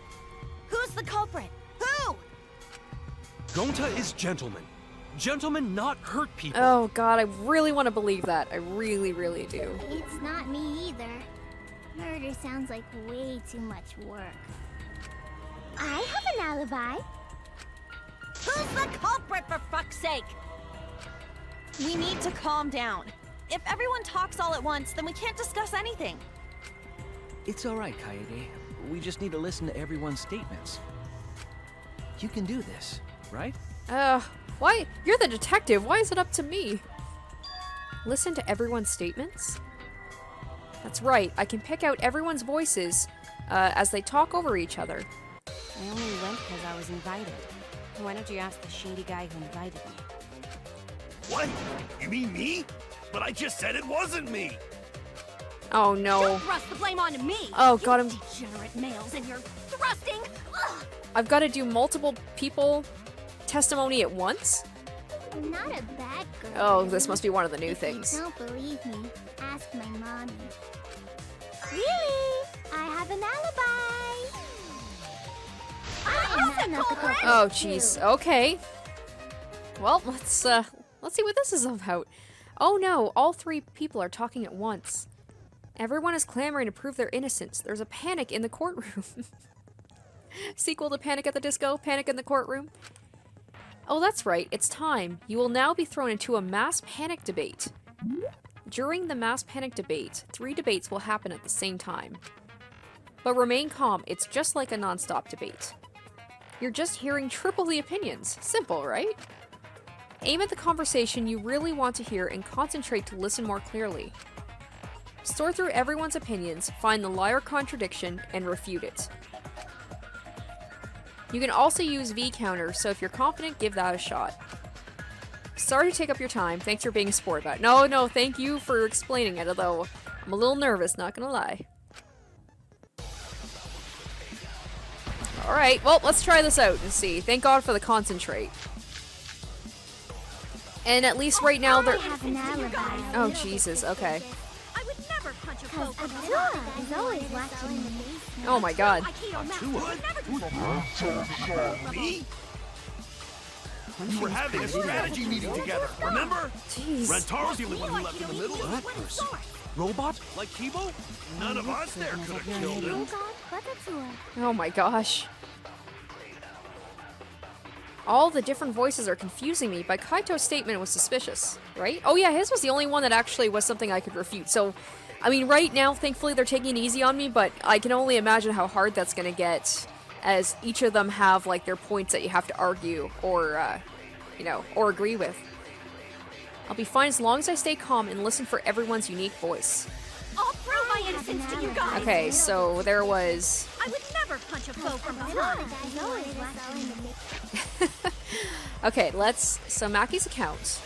Who's the culprit? Who?
Gonta is gentleman. Gentlemen not hurt people.
Oh, God, I really want to believe that. I really, really do.
It's not me either. Murder sounds like way too much work. I have an alibi.
Who's the culprit, for fuck's sake?
We need to calm down. If everyone talks all at once, then we can't discuss anything.
It's all right, Kaede. We just need to listen to everyone's statements. You can do this, right?
Why? You're the detective. Why is it up to me? Listen to everyone's statements? That's right. I can pick out everyone's voices as they talk over each other.
I only went because I was invited. Why don't you ask the shady guy who invited me?
What? You mean me? But I just said it wasn't me.
Oh, no.
Don't thrust the blame onto me!
Oh, God, I'm...
Degenerate males and you're thrusting! Ugh.
I've got to do multiple people testimony at once?
I'm not a bad girl.
Oh, this must be one of the new
If
things.
you don't believe me, ask my mommy. Really? I have an alibi. I'm not the culprit.
Oh, jeez. Okay. Well, let's see what this is about. Oh no, all three people are talking at once. Everyone is clamoring to prove their innocence. There's a panic in the courtroom. Sequel to Panic at the Disco, Panic in the Courtroom. Oh, that's right, it's time. You will now be thrown into a mass panic debate. During the mass panic debate, 3 debates will happen at the same time. But remain calm, it's just like a non-stop debate. You're just hearing triple the opinions. Simple, right? Aim at the conversation you really want to hear and concentrate to listen more clearly. Sort through everyone's opinions, find the lie or contradiction, and refute it. You can also use V-counter, so if you're confident, give that a shot. Sorry to take up your time, thanks for being a sport about it. No, thank you for explaining it, although I'm a little nervous, not gonna lie. Alright, well, let's try this out and see. Thank God for the concentrate. And at least right now they're...
I have an alibi.
Oh, Jesus, okay.
I would never punch a foe from
Atua is always watching me.
Oh my God.
Me? We were having a strategy meeting together, remember?
Jeez.
Rentaro's the only one who left in the middle of it.
person. Robot?
Like Kibo? None of us there could have killed him.
Oh my gosh. All the different voices are confusing me, but Kaito's statement was suspicious, right? Oh yeah, his was the only one that actually was something I could refute. So, I mean, right now, thankfully, they're taking it easy on me, but I can only imagine how hard that's gonna get, as each of them have, like, their points that you have to argue, or, you know, or agree with. I'll be fine as long as I stay calm and listen for everyone's unique voice.
I'll prove my innocence to you guys!
Okay, so there was...
I would never punch a foe from behind!
Okay, so Maki's account.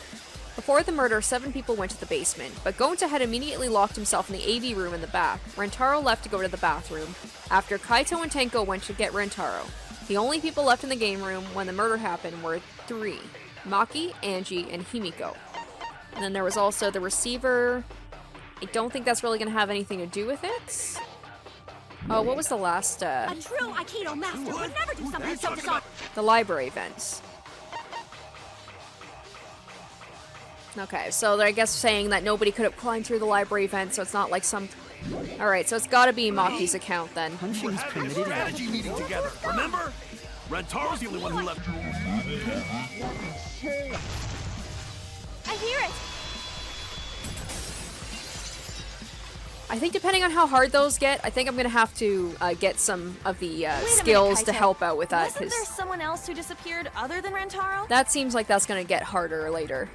Before the murder, 7 people went to the basement, but Gonta had immediately locked himself in the AV room in the back. Rentaro left to go to the bathroom, after Kaito and Tenko went to get Rentaro. The only people left in the game room when the murder happened were 3. Maki, Angie, and Himiko. And then there was also the receiver. I don't think that's really going to have anything to do with it. Oh, what was the last,
A true Aikido master would never do something so dishonorable.
The library vents. Okay, so they're, I guess, saying that nobody could have climbed through the library vent, so it's not like some... Alright, so it's gotta be Maki's account, then.
We're having a strategy meeting together, remember? Rentaro's the only one who left.
I hear it!
I I think depending on how hard those get, I think I'm gonna have to get some of the
Wait a minute,
skills to
Kaito.
help out with that,
Wasn't there
because
someone else who disappeared other than Rentaro?
that seems like that's gonna get harder later.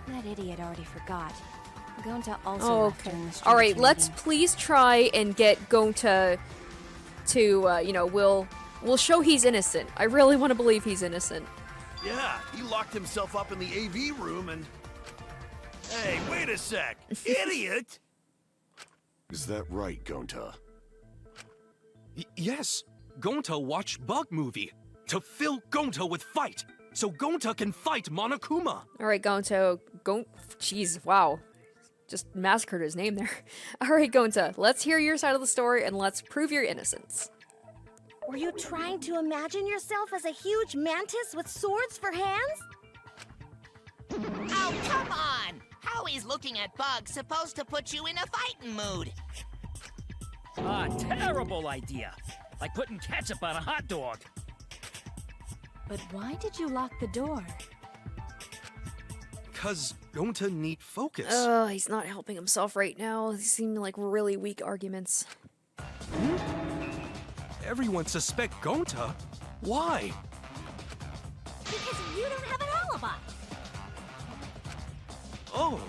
That idiot already forgot. Gonta also
Oh,
left
okay.
during the
All right,
strategy
let's
meeting.
please try and get Gonta to, you know, we'll show he's innocent. I really want to believe he's innocent.
Yeah, he locked himself up in the AV room and... Hey, wait a sec! Idiot!
Is that right, Gonta?
Yes, Gonta watched Bug Movie to fill Gonta with fight, so Gonta can fight Monokuma.
All right, Gonta. Jeez, wow. Just massacred his name there. All right, Gonta, let's hear your side of the story and let's prove your innocence.
Were you trying to imagine yourself as a huge mantis with swords for hands?
Oh, come on! How is looking at bugs supposed to put you in a fighting mood?
Ah, terrible idea. Like putting ketchup on a hot dog.
But why did you lock the door?
Cause Gonta need focus.
Oh, he's not helping himself right now. These seem like really weak arguments.
Everyone suspect Gonta? Why?
Because you don't have an alibi.
Oh,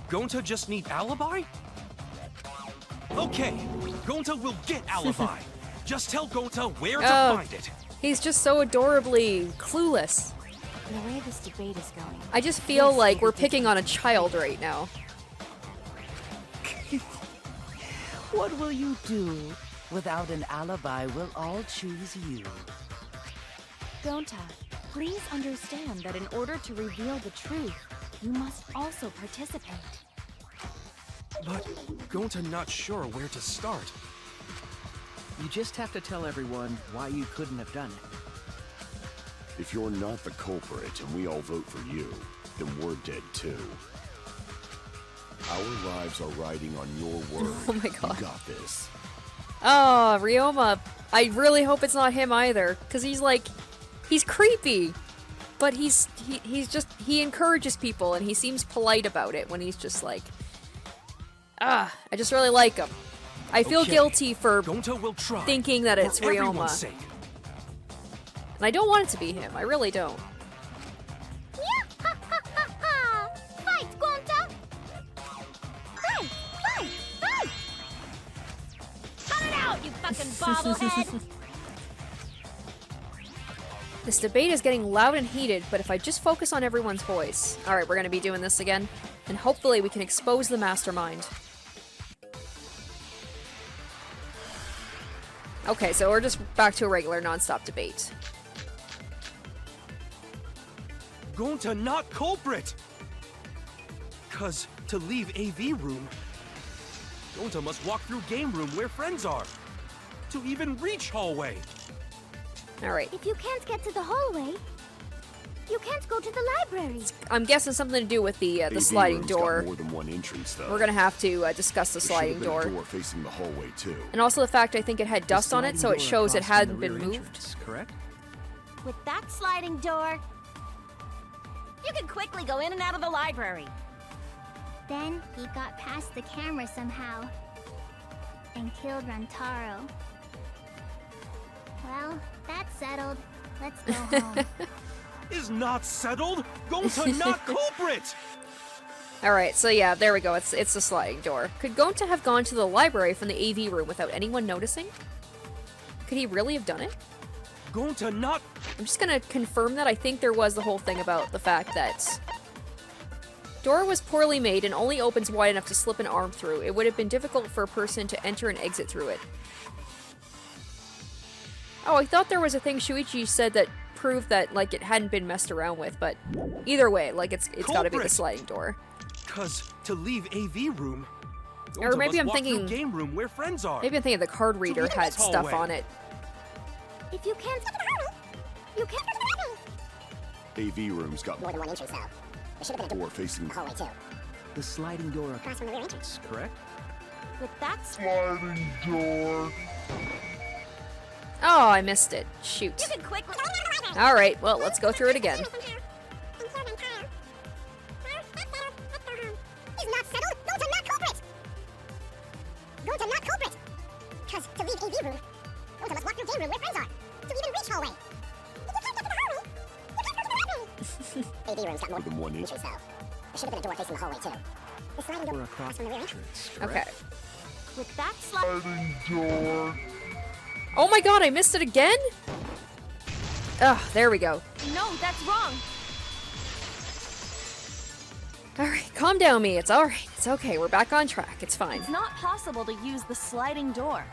Gonta just need alibi? Okay, Gonta will get alibi. Just tell Gonta where to find it.
He's just so adorably clueless.
The way this debate is going.
I just feel like we're picking on a child right now.
What will you do? Without an alibi, we'll all choose you.
Gonta, please understand that in order to reveal the truth, you must also participate.
But Gonta not sure where to start.
You just have to tell everyone why you couldn't have done it.
If you're not the culprit and we all vote for you, then we're dead too. Our lives are riding on your word.
Oh my god.
You got this.
Oh, Ryoma. I really hope it's not him either, because he's creepy. But he encourages people and he seems polite about it when he's just like, I just really like him. I feel guilty for thinking that it's Ryoma. And I don't want it to be him. I really don't.
Fight, Gonta! Fight! Fight! Fight!
Cut it out, you fucking bobblehead!
This debate is getting loud and heated, but if I just focus on everyone's voice... Alright, we're gonna be doing this again, and hopefully we can expose the mastermind. Okay, so we're just back to a regular non-stop debate.
Gonta not culprit! Cause to leave AV room, Gonta must walk through game room where friends are. To even reach hallway.
Alright.
If you can't get to the hallway, you can't go to the library.
I'm guessing something to do with the sliding
room's
door.
got more than one entrance, though.
We're gonna have to discuss the
There
sliding
should have
door.
been a door facing the hallway too.
And also the fact I think it had dust on it, so it shows it hadn't been moved.
Entrance, correct?
With that sliding door, you can quickly go in and out of the library.
Then he got past the camera somehow and killed Rantaro. Well, that's settled. Let's go home.
Is not settled? Gonta not culprit!
Alright, so yeah, there we go. It's the sliding door. Could Gonta have gone to the library from the AV room without anyone noticing? Could he really have done it?
Gonta not...
I'm just gonna confirm that. I think there was the whole thing about the fact that door was poorly made and only opens wide enough to slip an arm through. It would have been difficult for a person to enter and exit through it. Oh, I thought there was a thing Shuichi said that proved that, like, it hadn't been messed around with, but either way, like, it's gotta be the sliding door.
Cause to leave AV room,
Or maybe
must
I'm
walk through
thinking...
game room where friends are.
Maybe I'm thinking the card reader had stuff on it.
If you can't... You can't...
AV room's got more than one entrance, though. There should have been a door facing the hallway, too.
The sliding door across from the rear entrance, correct?
With that
sliding door.
Oh, I missed it. Shoot.
You can quickly...
Alright, well, let's go through it again.
Is not settled. Gonta not culprit. Gonta Gonta not culprit! Because to leave AV room, Gonta must walk through game room where friends are. To even reach hallway. If you can't get to the hallway, you can't go to the library! AV room's got more than one entry, so. There should have been a door facing the hallway, too. The sliding door across from the rear entrance.
Okay.
With that sliding
door.
Oh my god, I missed it again? Ugh, there we go.
No, that's wrong.
Alright, calm down, me. It's alright. It's okay. We're back on track. It's fine.
It's not possible to use the sliding door.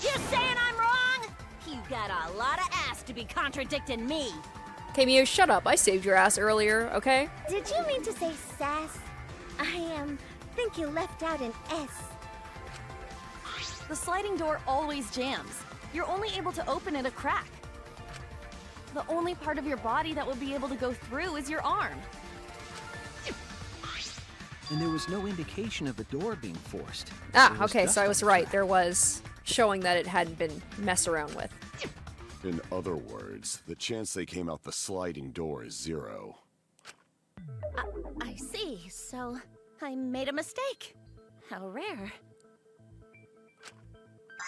You saying I'm wrong? You got a lot of ass to be contradicting me.
Okay, Mew, shut up. I saved your ass earlier, okay?
Did you mean to say sass? I think you left out an S.
The sliding door always jams. You're only able to open it a crack. The only part of your body that will be able to go through is your arm.
And there was no indication of the door being forced.
Ah,
There was
okay,
dust
so I
on
was
the
right.
track.
There was showing that it hadn't been messed around with.
In other words, the chance they came out the sliding door is 0.
I see. So I made a mistake. How rare.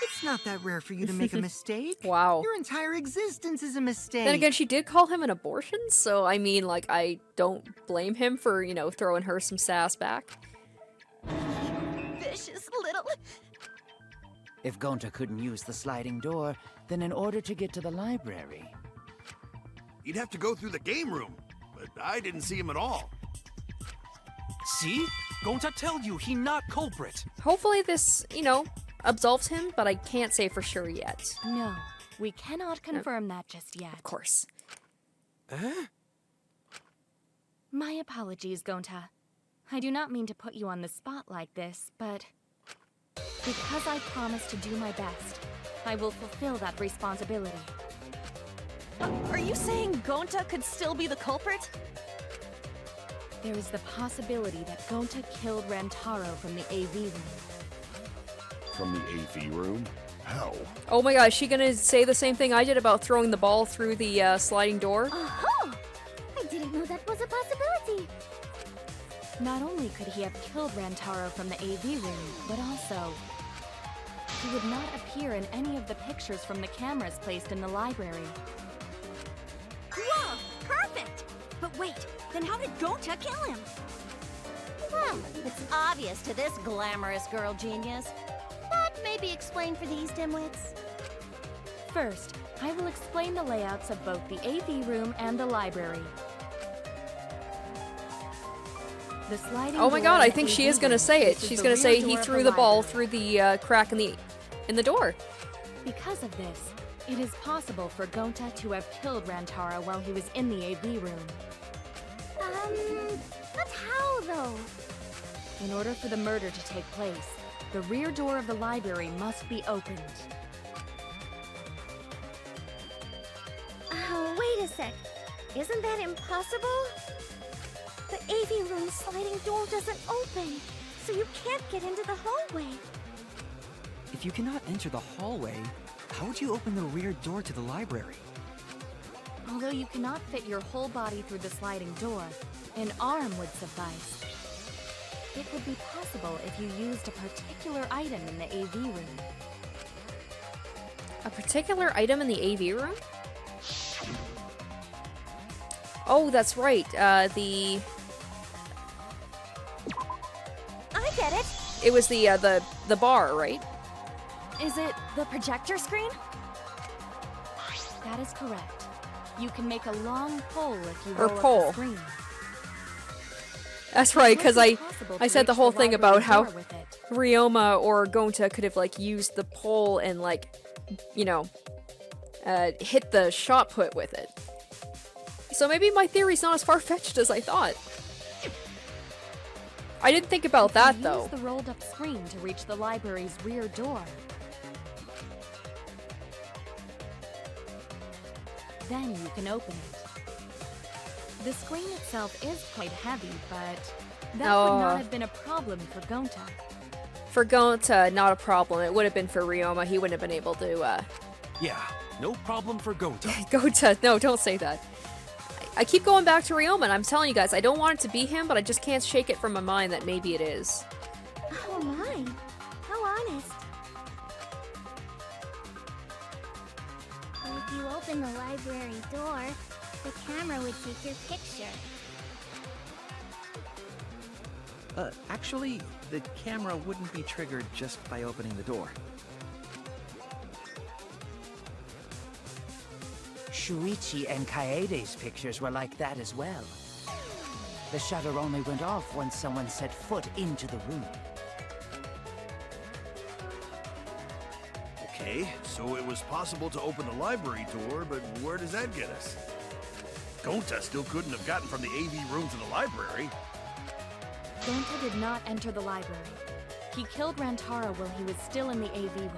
It's not that rare for you to make a mistake.
Wow.
Your entire existence is a mistake.
Then again, she did call him an abortion, so I mean, like, I don't blame him for, you know, throwing her some sass back.
Vicious little.
If Gonta couldn't use the sliding door, then in order to get to the library...
You'd have to go through the game room, but I didn't see him at all.
See? Gonta tell you he not culprit.
Hopefully this, you know, absolves him, but I can't say for sure yet.
No, we cannot confirm that just yet.
Of course.
My apologies, Gonta. I do not mean to put you on the spot like this, but because I promised to do my best, I will fulfill that responsibility.
Are you saying Gonta could still be the culprit?
There is the possibility that Gonta killed Rantaro from the AV room.
From the AV room? How?
Oh my god, is she gonna say the same thing I did about throwing the ball through the sliding door?
Oh! I didn't know that was a possibility.
Not only could he have killed Rantaro from the AV room, but also he would not appear in any of the pictures from the cameras placed in the library.
Whoa! Perfect! But wait, then how did Gonta kill him? Well, it's obvious to this glamorous girl genius. But maybe explain for these dimwits.
First, I will explain the layouts of both the AV room and the library. The sliding
Oh my
door
god, I
in the
think she
AV
is gonna
room
say it.
faces
She's
the
gonna
rear
say
door
he
of
threw the ball
library.
through the crack in the door.
Because of this, it is possible for Gonta to have killed Rantaro while he was in the AV room.
But how though?
In order for the murder to take place, the rear door of the library must be opened.
Wait a sec. Isn't that impossible? The AV room sliding door doesn't open, so you can't get into the hallway.
If you cannot enter the hallway, how would you open the rear door to the library?
Although you cannot fit your whole body through the sliding door, an arm would suffice. It would be possible if you used a particular item in the AV room.
A particular item in the AV room? Oh, that's right.
I get it.
It was the bar, right?
Is it the projector screen?
That is correct. You can make a long pole if you
Or
roll
pole.
up the screen.
That's right,
It
because
would be
I
possible to
said the
reach
whole thing
library
about how
door with it.
Ryoma or Gonta could have like used the pole and like, you know, hit the shot put with it. So maybe my theory's not as far-fetched as I thought. I didn't think about that though.
Use the rolled up screen to reach the library's rear door. Then you can open it. The screen itself is quite heavy, but that would not have been a problem for Gonta.
For Gonta, not a problem. It would have been for Ryoma. He wouldn't have been able to,
Yeah, no problem for Gonta.
Gonta, no, don't say that. I keep going back to Ryoma, and I'm telling you guys, I don't want it to be him, but I just can't shake it from my mind that maybe it is.
Oh my. honest. If you open the library door, the camera would take your picture.
Actually, the camera wouldn't be triggered just by opening the door.
Shuichi and Kaede's pictures were like that as well. The shutter only went off once someone set foot into the room.
Okay, so it was possible to open the library door, but where does that get us? Gonta still couldn't have gotten from the AV room to the library.
Gonta did not enter the library. He killed Rantaro while he was still in the AV room.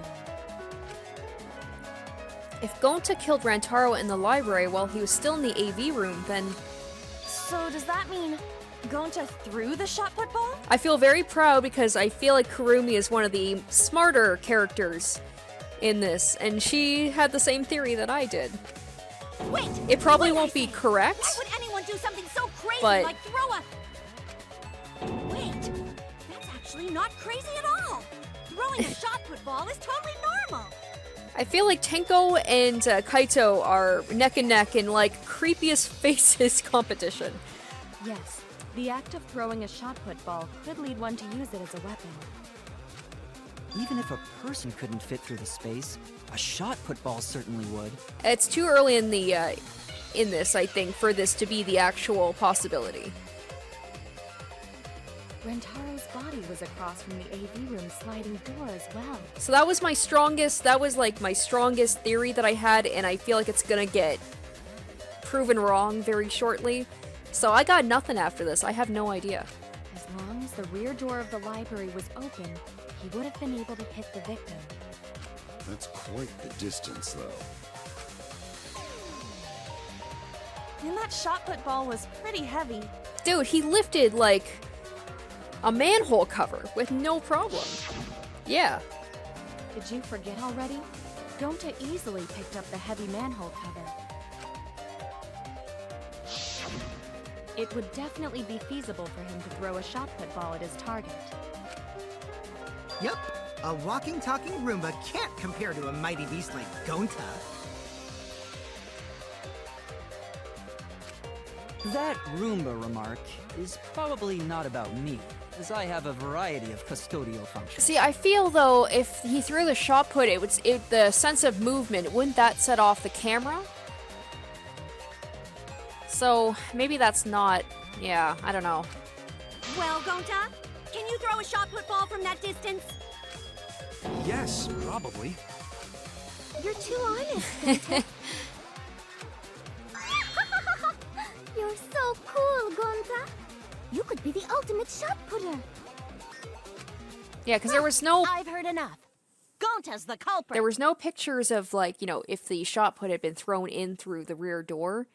If Gonta killed Rantaro in the library while he was still in the AV room, then
So does that mean Gonta threw the shot put ball?
I feel very proud because I feel like Kurumi is one of the smarter characters in this, and she had the same theory that I did.
Wait!
It probably won't be correct,
Why would anyone do something so crazy
but-
like throw a... Wait! That's actually not crazy at all! Throwing a shot put ball is totally normal!
I feel like Tenko and Kaito are neck and neck in like creepiest faces competition.
Yes, the act of throwing a shot put ball could lead one to use it as a weapon.
Even if a person couldn't fit through the space, a shot put ball certainly would.
It's too early in the in this, I think, for this to be the actual possibility.
Rentaro's body was across from the AV room sliding door as well.
So that was my strongest, theory that I had, and I feel like it's gonna get proven wrong very shortly. So I got nothing after this. I have no idea.
As long as the rear door of the library was open, he would have been able to hit the victim.
That's quite the distance, though.
And that shot put ball was pretty heavy.
Dude, he lifted like a manhole cover with no problem. Yeah.
Did you forget already? Gonta easily picked up the heavy manhole cover. It would definitely be feasible for him to throw a shot put ball at his target.
Yep, a walking, talking Roomba can't compare to a mighty beast like Gonta.
That Roomba remark is probably not about me, as I have a variety of custodial functions.
See, I feel though, if he threw the shot put, the sense of movement, wouldn't that set off the camera? So maybe that's not. Yeah, I don't know.
Well, Gonta, can you throw a shot put ball from that distance?
Yes, probably.
You're too honest, Gonta. You're so cool, Gonta. You could be the ultimate shot putter.
Yeah, because there was no.
I've heard enough. Gonta's the culprit.
There was no pictures of like, if the shot put had been thrown in through the rear door.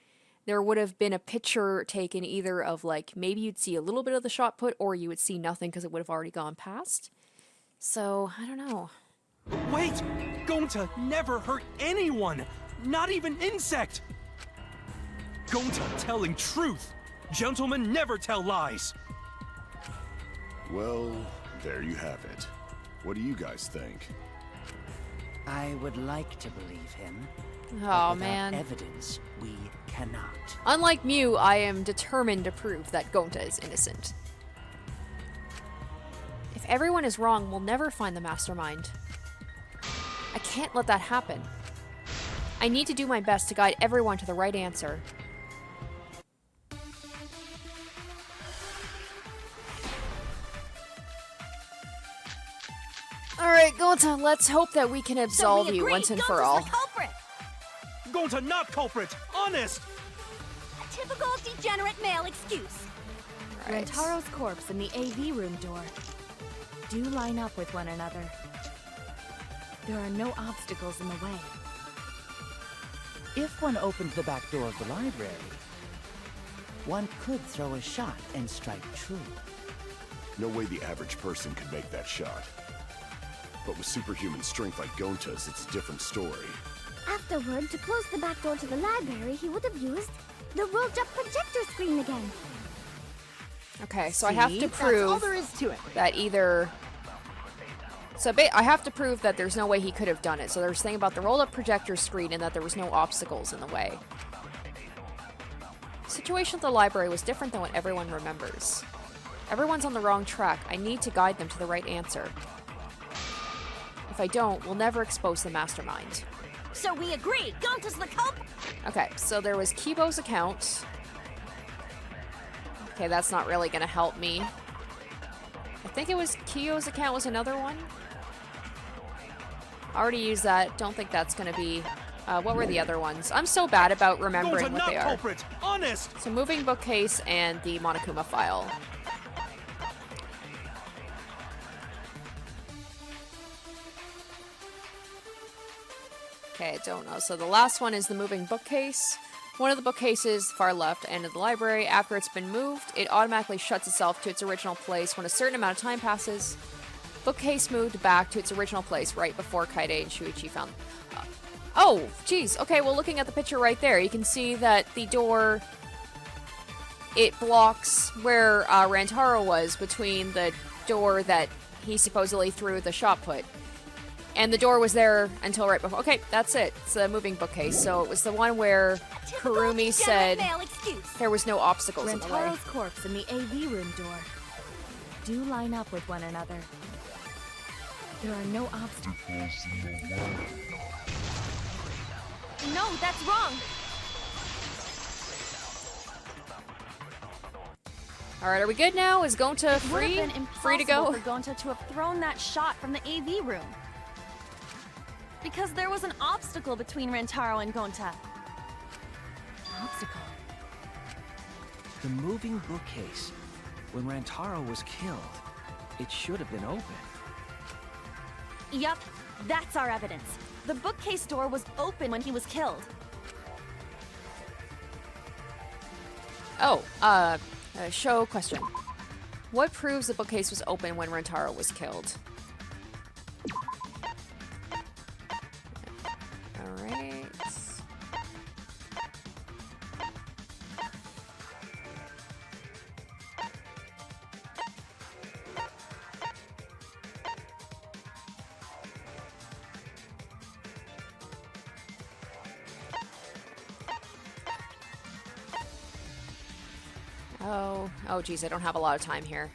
There would have been a picture taken either of like, maybe you'd see a little bit of the shot put, or you would see nothing because it would have already gone past. So, I don't know.
Wait! Gonta never hurt anyone! Not even insect! Gonta telling truth! Gentlemen never tell lies!
Well, there you have it. What do you guys think?
I would like to believe him.
Oh,
but without
man.
Evidence, we cannot.
Unlike Mew, I am determined to prove that Gonta is innocent. If everyone is wrong, we'll never find the mastermind. I can't let that happen. I need to do my best to guide everyone to the right answer. Alright, Gonta, let's hope that we can absolve you once and for all.
The culprit.
Gonta not culprit! Honest!
A typical degenerate male excuse.
Right.
Rentaro's corpse and the AV room door do line up with one another. There are no obstacles in the way.
If one opened the back door of the library, one could throw a shot and strike true.
No way the average person could make that shot. But with superhuman strength like Gonta's, it's a different story.
Afterward, to close the back door to the library, he would have used the rolled-up projector screen again.
Okay, so I have to prove
That's all there is to it.
that either So I have to prove that there's no way he could have done it. So there's saying about the rolled-up projector screen and that there was no obstacles in the way. The situation at the library was different than what everyone remembers. Everyone's on the wrong track. I need to guide them to the right answer. If I don't, we'll never expose the mastermind.
So we agree, Gonta's the culprit!
Okay, so there was Kibo's account. Okay, that's not really gonna help me. I think it was Kiyo's account was another one. Already used that. Don't think that's gonna be... what were the other ones? I'm so bad about remembering what they are.
Culprit. Honest.
So moving bookcase and the Monokuma file. Okay, I don't know. So the last one is the moving bookcase. One of the bookcases, far left end of the library, after it's been moved, it automatically shuts itself to its original place when a certain amount of time passes. Bookcase moved back to its original place right before Kaide and Shuichi found... oh, geez. Okay, well, looking at the picture right there, you can see that the door... it blocks where Rantaro was between the door that he supposedly threw the shot put. And the door was there until right before. Okay, that's it. It's a moving bookcase. So it was the one where Kurumi said there was no obstacles in the way.
Rantaro's corpse and the AV room door do line up with one another. There are no obstacles.
No, that's wrong.
Alright, are we good now? Is Gonta free?
It would have been
Free to go?
impossible for Gonta to have thrown that shot from the AV room. Because there was an obstacle between Rantaro and Gonta.
Obstacle?
The moving bookcase. When Rantaro was killed, it should have been open.
Yup, that's our evidence. The bookcase door was open when he was killed.
Oh, show question. What proves the bookcase was open when Rantaro was killed? Alright. Oh geez, I don't have a lot of time here.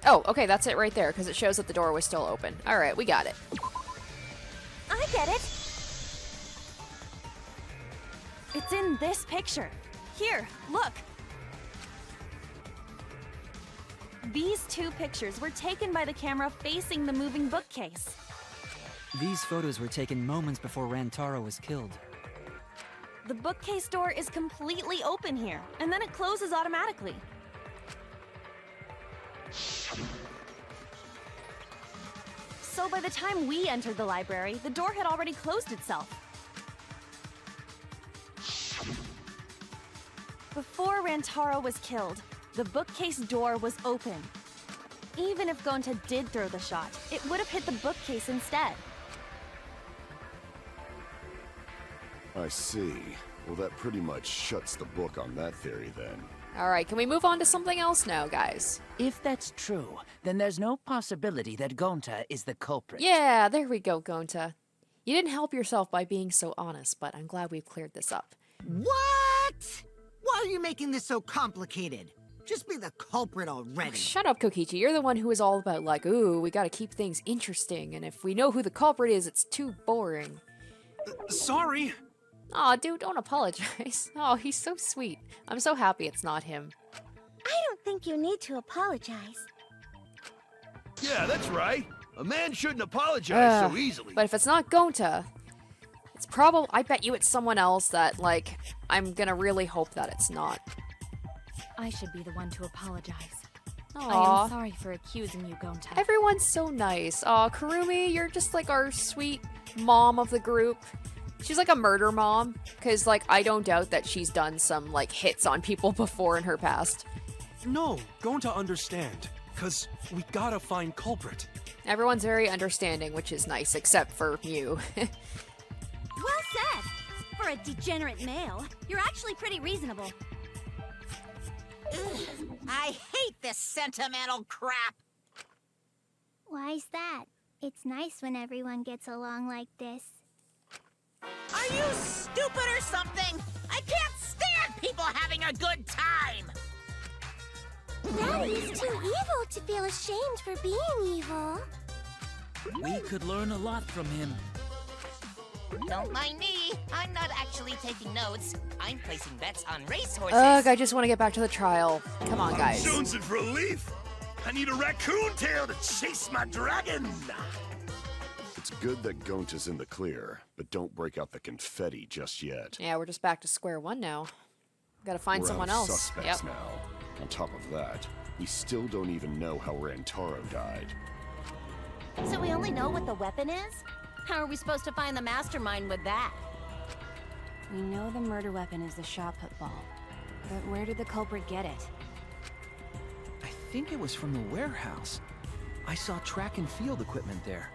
Oh, okay, that's it right there, because it shows that the door was still open. Alright, we got it.
I get it. It's in this picture. Here, look. These two pictures were taken by the camera facing the moving bookcase.
These photos were taken moments before Rantaro was killed.
The bookcase door is completely open here, and then it closes automatically. So by the time we entered the library, the door had already closed itself. Before Rantaro was killed, the bookcase door was open. Even if Gonta did throw the shot, it would have hit the bookcase instead.
I see. Well, that pretty much shuts the book on that theory, then.
Alright, can we move on to something else now, guys?
If that's true, then there's no possibility that Gonta is the culprit.
Yeah, there we go, Gonta. You didn't help yourself by being so honest, but I'm glad we've cleared this up.
What? Why are you making this so complicated? Just be the culprit already.
Oh, shut up, Kokichi. You're the one who is all about, like, ooh, we gotta keep things interesting, and if we know who the culprit is, it's too boring.
Sorry.
Aw, dude, don't apologize. Oh, he's so sweet. I'm so happy it's not him.
I don't think you need to apologize.
Yeah, that's right. A man shouldn't apologize so easily.
But if it's not Gonta, it's probably... I bet you it's someone else that, like, I'm gonna really hope that it's not.
I should be the one to apologize.
Aww.
I am sorry for accusing you, Gonta.
Everyone's so nice. Aw, Kurumi, you're just like our sweet mom of the group. She's like a murder mom, because, like, I don't doubt that she's done some, like, hits on people before in her past.
No, Gonta understand, because we gotta find culprit.
Everyone's very understanding, which is nice, except for you.
Well said! For a degenerate male, you're actually pretty reasonable.
I hate this sentimental crap!
Why's that? It's nice when everyone gets along like this.
Are you stupid or something? I can't stand people having a good time!
Daddy is too evil to feel ashamed for being evil.
We could learn a lot from him.
Don't mind me. I'm not actually taking notes. I'm placing bets on racehorses.
Ugh, I just want to get back to the trial. Come on, guys.
I'm jonesing for relief. I need a raccoon tail to chase my dragon.
It's good that Gonta's in the clear, but don't break out the confetti just yet.
Yeah, we're just back to square one now. Gotta find
We're
someone
out of
else.
suspects now. On top of that, we still don't even know how Rantaro died.
So we only know what the weapon is? How are we supposed to find the mastermind with that?
We know the murder weapon is the shot put ball. But where did the culprit get it?
I think it was from the warehouse. I saw track and field equipment there.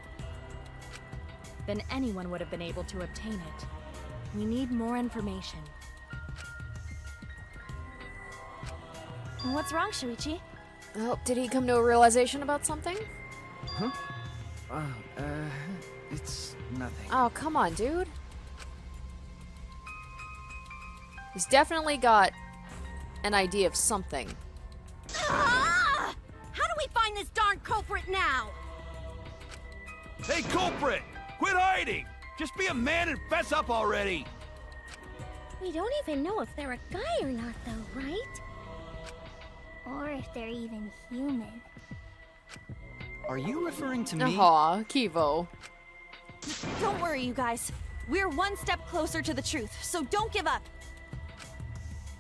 Then anyone would have been able to obtain it. We need more information. What's wrong, Shuichi?
Oh, did he come to a realization about something?
Huh? It's nothing.
Oh, come on, dude. He's definitely got an idea of something.
Ah! How do we find this darn culprit now?
Hey, culprit! Quit hiding! Just be a man and fess up already!
We don't even know if they're a guy or not, though, right? Or if they're even human.
Are you referring to me?
Aw, Kivo.
Don't worry, you guys. We're one step closer to the truth, so don't give up.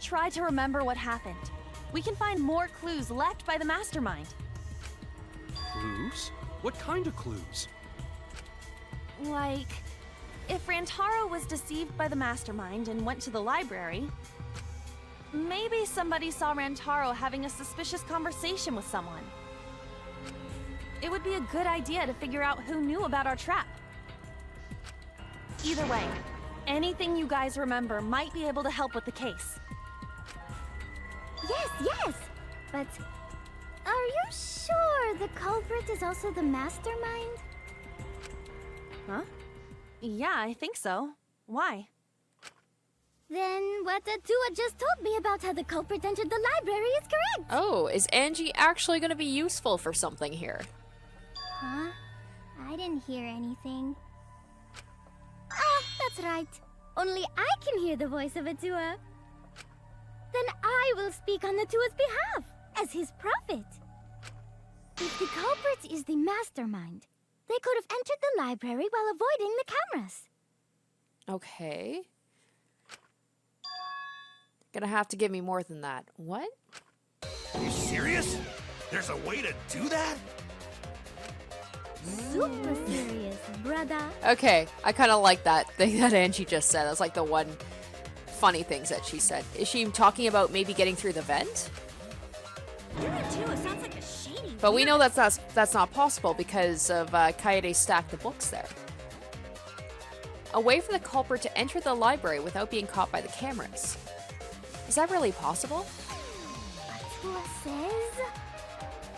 Try to remember what happened. We can find more clues left by the mastermind.
Clues? What kind of clues?
Like, if Rantaro was deceived by the mastermind and went to the library, maybe somebody saw Rantaro having a suspicious conversation with someone. It would be a good idea to figure out who knew about our trap. Either way, anything you guys remember might be able to help with the case.
Yes! But are you sure the culprit is also the mastermind?
Huh? Yeah, I think so. Why?
Then what Atua just told me about how the culprit entered the library is correct!
Oh, is Angie actually going to be useful for something here?
Huh? I didn't hear anything. Oh, that's right. Only I can hear the voice of Atua. Then I will speak on Atua's behalf, as his prophet. If the culprit is the mastermind, they could have entered the library while avoiding the cameras.
Okay. Gonna have to give me more than that. What?
Are you serious? There's a way to do that?
Super serious, brother.
Okay, I kind of like that thing that Angie just said. That's like the one funny things that she said. Is she talking about maybe getting through the vent?
Sounds like a shady.
But we know that's not possible because of Kaede stacked the books there. A way for the culprit to enter the library without being caught by the cameras. Is that really possible?
Atua says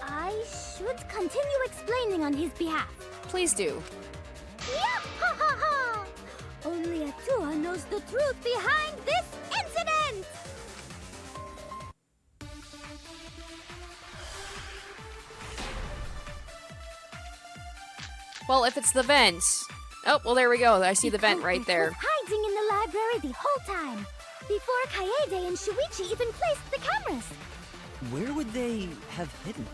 I should continue explaining on his behalf.
Please do.
Yep, ha ha ha! Only Atua knows the truth behind this incident!
Well, if it's the vent... Oh, well, there we go. I see the vent right there.
Was hiding in the library the whole time, before Kaede and Shuichi even placed the cameras.
Where would they have hidden?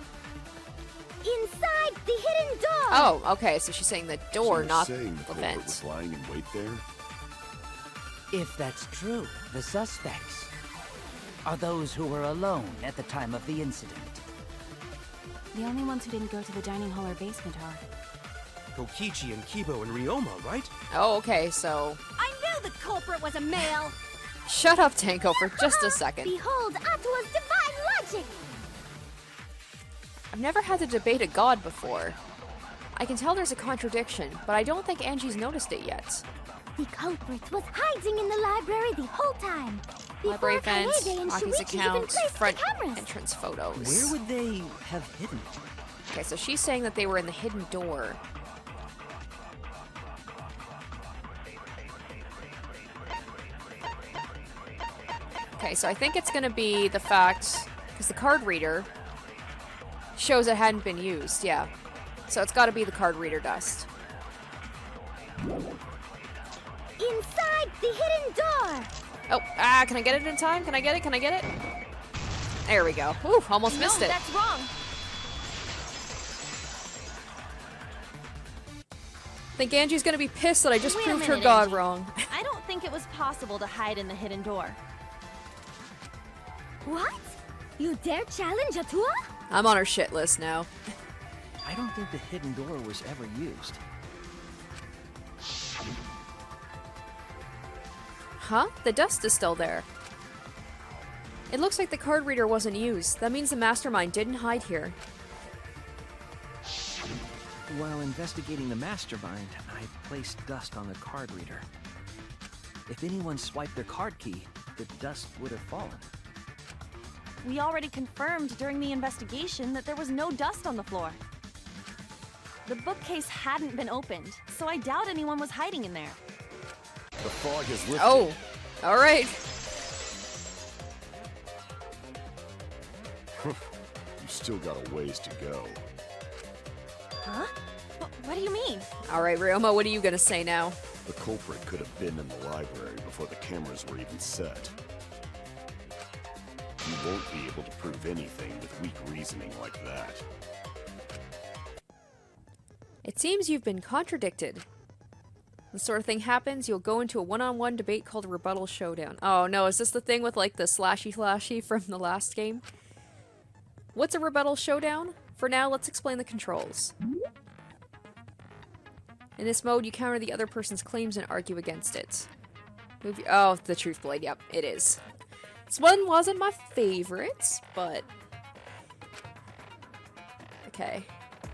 Inside the hidden door!
Oh, okay, so she's saying the door,
so
not
saying
the
culprit
vent.
was lying in wait there?
If that's true, the suspects are those who were alone at the time of the incident.
The only ones who didn't go to the dining hall or basement are...
Kokichi and Kibo and Ryoma, right?
Oh, okay, so...
I knew the culprit was a male!
Shut up, Tanko, for just a second.
Behold Atua's divine logic!
I've never had to debate a god before. I can tell there's a contradiction, but I don't think Angie's noticed it yet.
The culprit was hiding in the library the whole time,
Library
Before
event,
Kaede and
Aki's
Shuichi
account,
even placed the
front
cameras.
entrance photos.
Where would they have hidden?
Okay, so she's saying that they were in the hidden door. Okay, so I think it's gonna be the fact, because the card reader shows it hadn't been used, yeah. So it's gotta be the card reader dust.
Inside the hidden door!
Oh, can I get it in time? Can I get it? Can I get it? There we go. Ooh, almost missed it.
That's wrong.
I think Angie's gonna be pissed that I just
Wait a
proved her
minute,
god
Angie.
wrong.
I don't think it was possible to hide in the hidden door.
What? You dare challenge Atua?
I'm on her shit list now.
I don't think the hidden door was ever used.
Huh? The dust is still there. It looks like the card reader wasn't used. That means the mastermind didn't hide here.
While investigating the mastermind, I placed dust on the card reader. If anyone swiped their card key, the dust would have fallen.
We already confirmed during the investigation that there was no dust on the floor. The bookcase hadn't been opened, so I doubt anyone was hiding in there.
The fog has lifted.
Oh, all right.
You still got a ways to go.
Huh? What do you mean?
All right, Ryoma, what are you gonna say now?
The culprit could have been in the library before the cameras were even set. You won't be able to prove anything with weak reasoning like that.
It seems you've been contradicted. This sort of thing happens, you'll go into a one-on-one debate called Rebuttal Showdown. Oh no, is this the thing with like the slashy from the last game? What's a Rebuttal Showdown? For now, let's explain the controls. In this mode, you counter the other person's claims and argue against it. Oh, the Truth Blade, yep, it is. This one wasn't my favorites, but... Okay.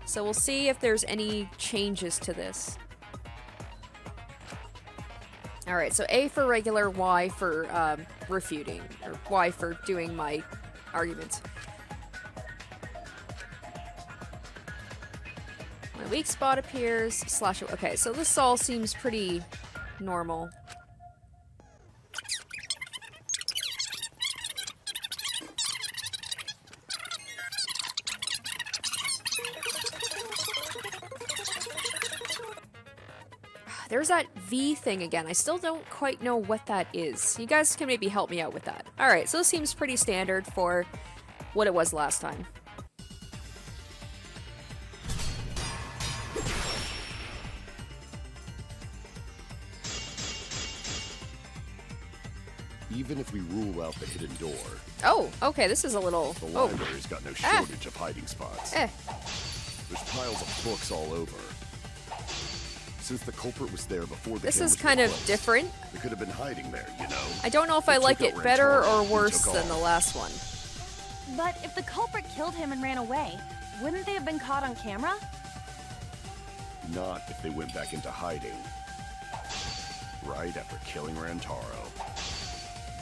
So we'll see if there's any changes to this. Alright, so A for regular, Y for refuting, or Y for doing my arguments. My weak spot appears, slash... Okay, so this all seems pretty normal. There's that V thing again. I still don't quite know what that is. You guys can maybe help me out with that. Alright, so this seems pretty standard for what it was last time.
Even if we rule out the hidden door,
Oh, okay, this is a little...
the
Oh,
library's got no shortage of hiding spots. There's piles of books all over. Since the culprit was there before the
this is
cameras
kind
were
of
placed,
different.
They could have been hiding there, you know?
I don't know if I
They
like
took
it
out
better
Rantaro
or
and
worse
took
than the
off.
last one.
But if the culprit killed him and ran away, wouldn't they have been caught on camera?
Not if they went back into hiding. Right after killing Rantaro.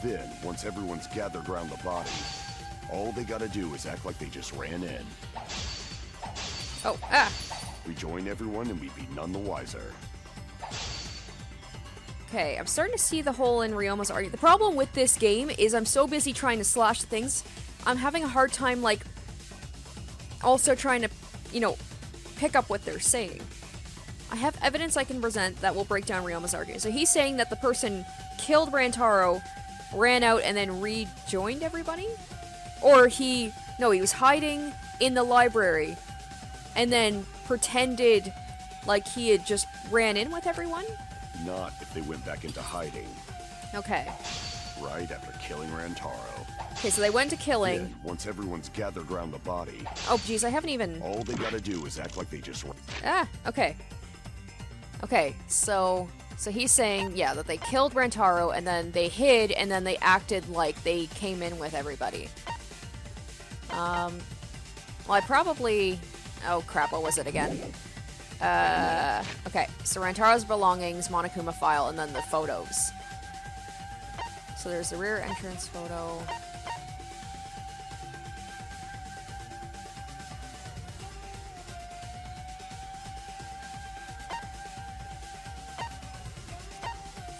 Then, once everyone's gathered around the body, all they gotta do is act like they just ran in.
Oh,
Rejoin everyone and we'd be none the wiser.
Okay, I'm starting to see the hole in Ryoma's argument. The problem with this game is I'm so busy trying to slash things, I'm having a hard time, like, also trying to, you know, pick up what they're saying. I have evidence I can present that will break down Ryoma's argument. So he's saying that the person killed Rantaro, ran out, and then rejoined everybody? Or he was hiding in the library, and then pretended like he had just ran in with everyone?
Not if they went back into hiding.
Okay.
Right after killing Rantaro.
Okay, so they went to killing.
Then, once everyone's gathered around the body,
Oh, geez, I haven't even...
all they gotta do is act like they just
Okay. Okay, so he's saying, yeah, that they killed Rantaro, and then they hid, and then they acted like they came in with everybody. Well, I probably... Oh, crap, what was it again? Okay, so Rantaro's belongings, Monokuma file, and then the photos. So there's the rear entrance photo.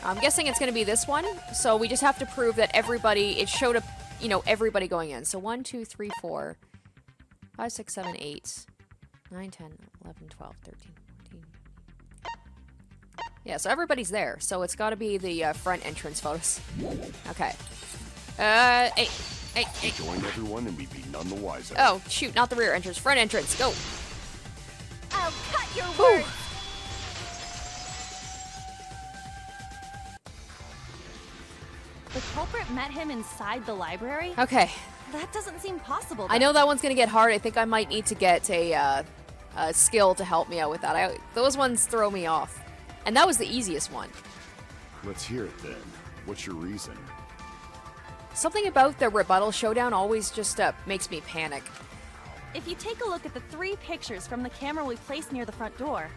I'm guessing it's going to be this one, so we just have to prove that everybody, it showed up, you know, everybody going in. So 1, 2, 3, 4, 5, 6, 7, 8, 9, 10, 11, 12, 13, 14. Yeah, so everybody's there, so it's got to be the front entrance photos. Okay. Hey.
Join everyone and we'd be none the wiser.
Oh, shoot, not the rear entrance, front entrance, go.
I'll cut your words.
The culprit met him inside the library?
Okay.
That doesn't seem possible.
I know that one's gonna get hard. I think I might need to get a skill to help me out with that. Those ones throw me off. And that was the easiest one.
Let's hear it then. What's your reason?
Something about the Rebuttal Showdown always just makes me panic.
If you take a look at the 3 pictures from the camera we placed near the front door,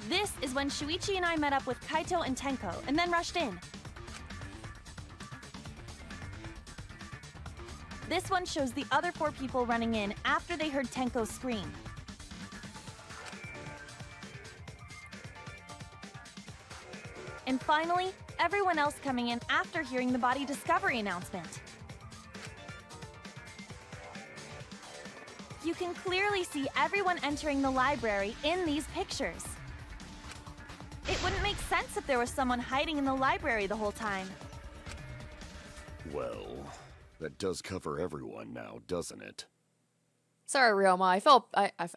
this is when Shuichi and I met up with Kaito and Tenko, and then rushed in. This one shows the other 4 people running in after they heard Tenko scream. And finally, everyone else coming in after hearing the body discovery announcement. You can clearly see everyone entering the library in these pictures. It wouldn't make sense if there was someone hiding in the library the whole time.
Well, that does cover everyone now, doesn't it?
Sorry, Ryoma.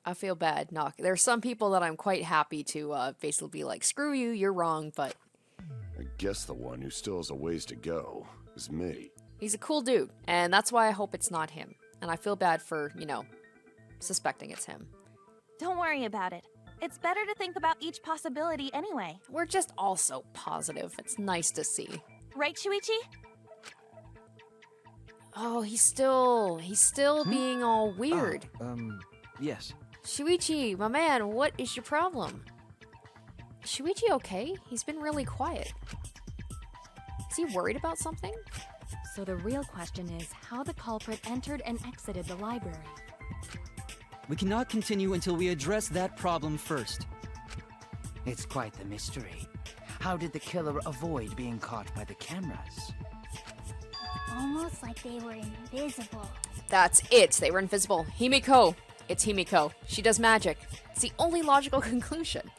I feel bad. Knock. There's some people that I'm quite happy to basically be like, screw you, you're wrong, but
I guess the one who still has a ways to go is me.
he's a cool dude, and that's why I hope it's not him. And I feel bad for, you know, suspecting it's him.
Don't worry about it. It's better to think about each possibility anyway.
We're just all so positive. It's nice to see.
Right, Shuichi?
Oh, he's still being all weird.
Yes.
Shuichi, my man, what is your problem? Is Shuichi okay? He's been really quiet. Is he worried about something?
So the real question is how the culprit entered and exited the library.
We cannot continue until we address that problem first.
It's quite the mystery. How did the killer avoid being caught by the cameras?
Almost like they were invisible.
That's it. They were invisible. Himiko. It's Himiko. She does magic. It's the only logical conclusion.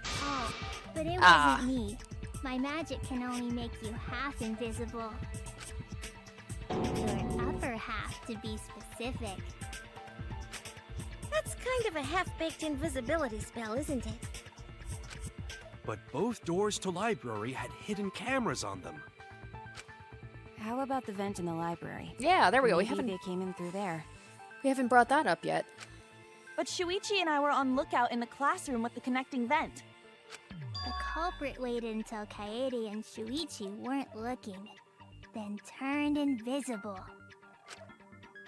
Oh, but it wasn't me. My magic can only make you half invisible. Your upper half, to be specific.
That's kind of a half-baked invisibility spell, isn't it?
But both doors to library had hidden cameras on them.
How about the vent in the library?
Yeah, there we go.
Maybe they came in through there.
We haven't brought that up yet.
But Shuichi and I were on lookout in the classroom with the connecting vent.
The culprit waited until Kaede and Shuichi weren't looking, then turned invisible.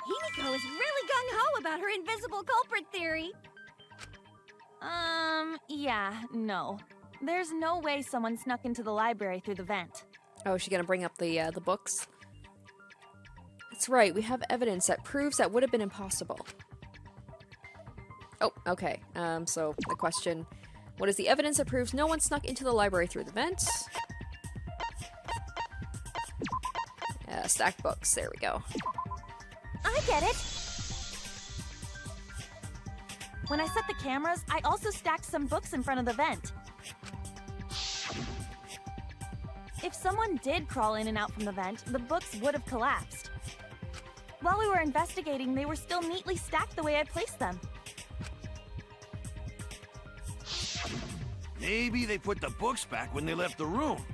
Himiko is really gung-ho about her invisible culprit theory.
Yeah, no. There's no way someone snuck into the library through the vent.
Oh, is she gonna bring up the books? That's right. We have evidence that proves that would have been impossible. Oh, okay. So the question: what is the evidence that proves no one snuck into the library through the vents? Stacked books. There we go.
I get it.
When I set the cameras, I also stacked some books in front of the vent. If someone did crawl in and out from the vent, the books would have collapsed. While we were investigating, they were still neatly stacked the way I placed them.
Maybe they put the books back when they left the room.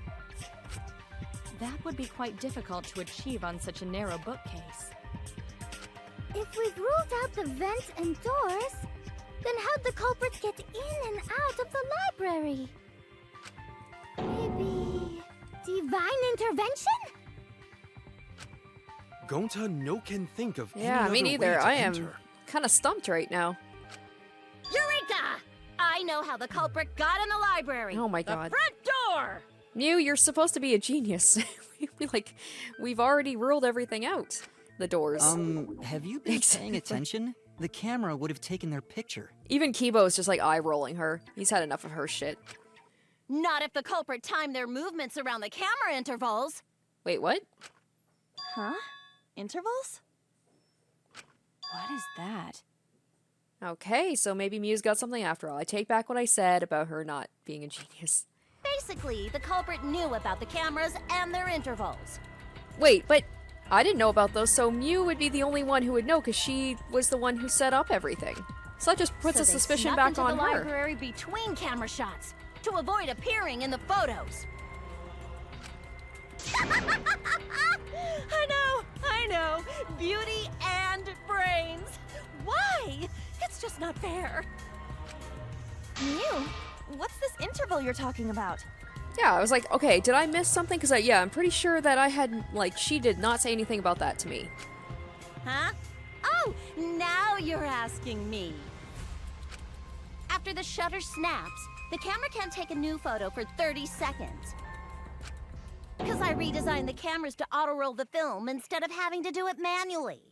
That would be quite difficult to achieve on such a narrow bookcase.
If we've ruled out the vents and doors, then how'd the culprits get in and out of the library? Maybe divine intervention?
Gonta no can think of any
Yeah,
other
me
way
neither.
to
I am
enter.
kind of stumped right now.
Eureka! I I know how the culprit got in the library.
Oh my god.
The front door!
Mew, you're supposed to be a genius. We've already ruled everything out. The doors.
Have you been paying attention? The camera would have taken their picture.
Even Kibo's just like eye-rolling her. He's had enough of her shit.
Not if the culprit timed their movements around the camera intervals.
Wait, what?
Huh? Intervals? What is that?
Okay, so maybe Mew's got something after all. I take back what I said about her not being a genius.
Basically, the culprit knew about the cameras and their intervals.
Wait, but I didn't know about those, so Mew would be the only one who would know because she was the one who set up everything. So that just puts
So
a
they
suspicion
snuck
back
into
on
the
her.
library between camera shots to avoid appearing in the photos. I know. Beauty and brains. Why? It's just not fair.
Mew, what's this interval you're talking about?
Yeah, I was like, okay, did I miss something? Because, yeah, I'm pretty sure that I had, like, she did not say anything about that to me.
Huh? Oh, now you're asking me. After the shutter snaps, the camera can't take a new photo for 30 seconds. Because I redesigned the cameras to auto-roll the film instead of having to do it manually.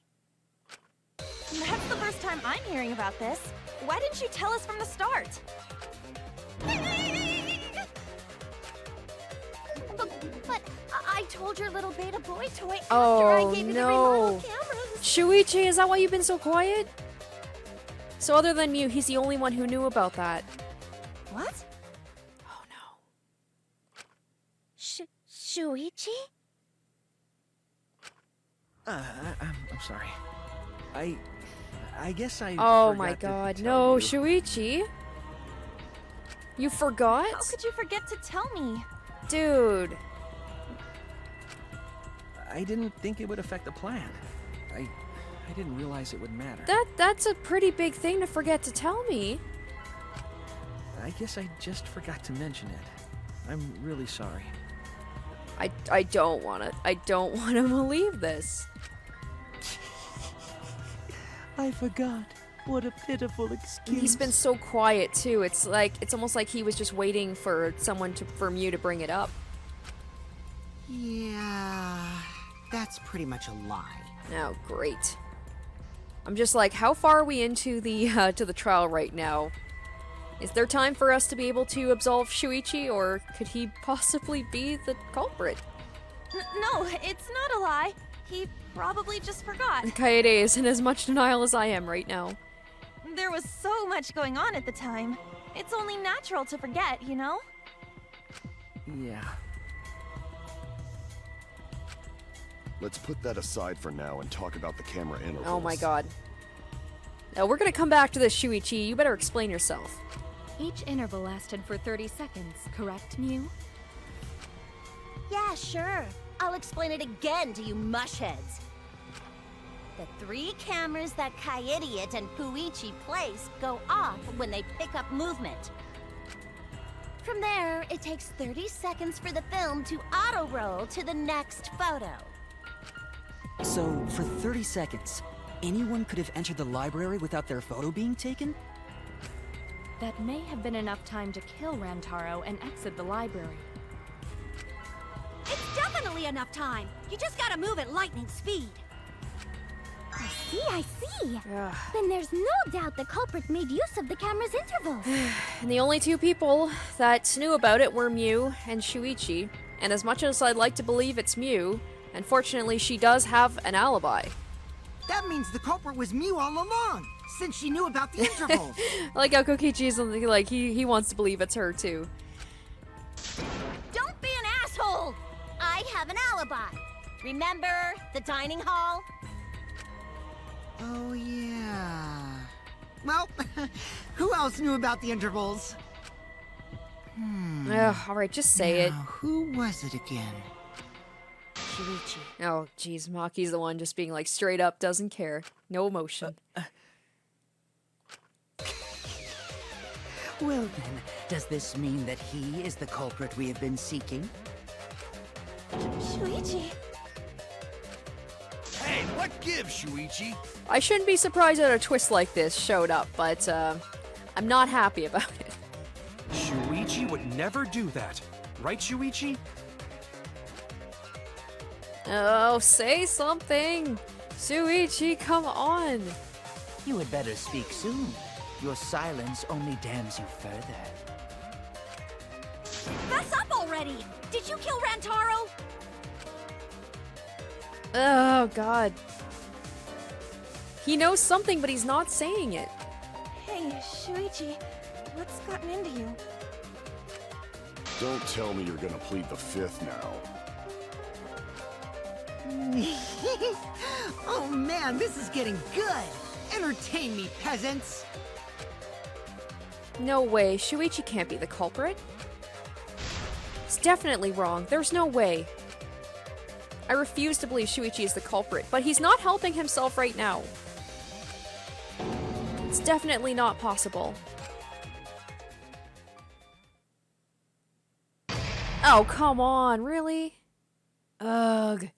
That's the first time I'm hearing about this. Why didn't you tell us from the start?
But I told your little beta boy toy after
Oh,
I gave you the remodeled
no.
cameras.
Shuichi, is that why you've been so quiet? So other than Mew, he's the only one who knew about that.
What?
Oh, no.
Shuichi?
I'm sorry. I guess I
Oh
forgot
my
to
god,
tell
no,
you.
Shuichi? You forgot?
How could you forget to tell me?
Dude.
I didn't think it would affect the plan. I didn't realize it would matter.
That's a pretty big thing to forget to tell me.
I guess I just forgot to mention it. I'm really sorry.
I don't wanna believe this.
I forgot. What a pitiful excuse.
He's been so quiet too. It's almost like he was just waiting for for Mew to bring it up.
Yeah, that's pretty much a lie.
Oh, great. I'm just like, how far are we into the to the trial right now? Is there time for us to be able to absolve Shuichi, or could he possibly be the culprit?
No, it's not a lie. He probably just forgot.
Kaede is in as much denial as I am right now.
There was so much going on at the time. It's only natural to forget, you know?
Yeah.
Let's put that aside for now and talk about the camera intervals.
Oh my god. Now we're gonna come back to this, Shuichi. You better explain yourself.
Each interval lasted for 30 seconds, correct, Mew?
Yeah, sure. I'll explain it again to you mushheads. The 3 cameras that Kaidiot and Puichi place go off when they pick up movement. From there, it takes 30 seconds for the film to auto-roll to the next photo.
So, for 30 seconds, anyone could have entered the library without their photo being taken?
That may have been enough time to kill Rantaro and exit the library.
It's definitely enough time. You just gotta move at lightning speed.
I see. Then there's no doubt the culprit made use of the camera's intervals.
And the only 2 people that knew about it were Mew and Shuichi. And as much as I'd like to believe it's Mew, unfortunately she does have an alibi.
That means the culprit was Mew all along, since she knew about the intervals.
I like how Kokichi's like, he wants to believe it's her too.
Don't be an asshole! I have an alibi. Remember the dining hall?
Oh, yeah. Well, who else knew about the intervals?
Alright, just say it.
Now, who was it again?
Shuichi.
Oh, jeez, Maki's the one just being like straight up, doesn't care. No emotion.
Well then, does this mean that he is the culprit we have been seeking?
Shuichi.
Hey, what gives, Shuichi?
I shouldn't be surprised that a twist like this showed up, but I'm not happy about it.
Shuichi would never do that. Right, Shuichi?
Oh, say something! Shuichi, come on!
You had better speak soon. Your silence only damns you further.
Fess up already! Did you kill Rantaro?
Oh, God. He knows something, but he's not saying it.
Hey, Shuichi, what's gotten into you?
Don't tell me you're gonna plead the fifth now.
Oh man, this is getting good! Entertain me, peasants!
No way, Shuichi can't be the culprit. It's definitely wrong. There's no way. I refuse to believe Shuichi is the culprit, but he's not helping himself right now. It's definitely not possible. Oh, come on, really? Ugh.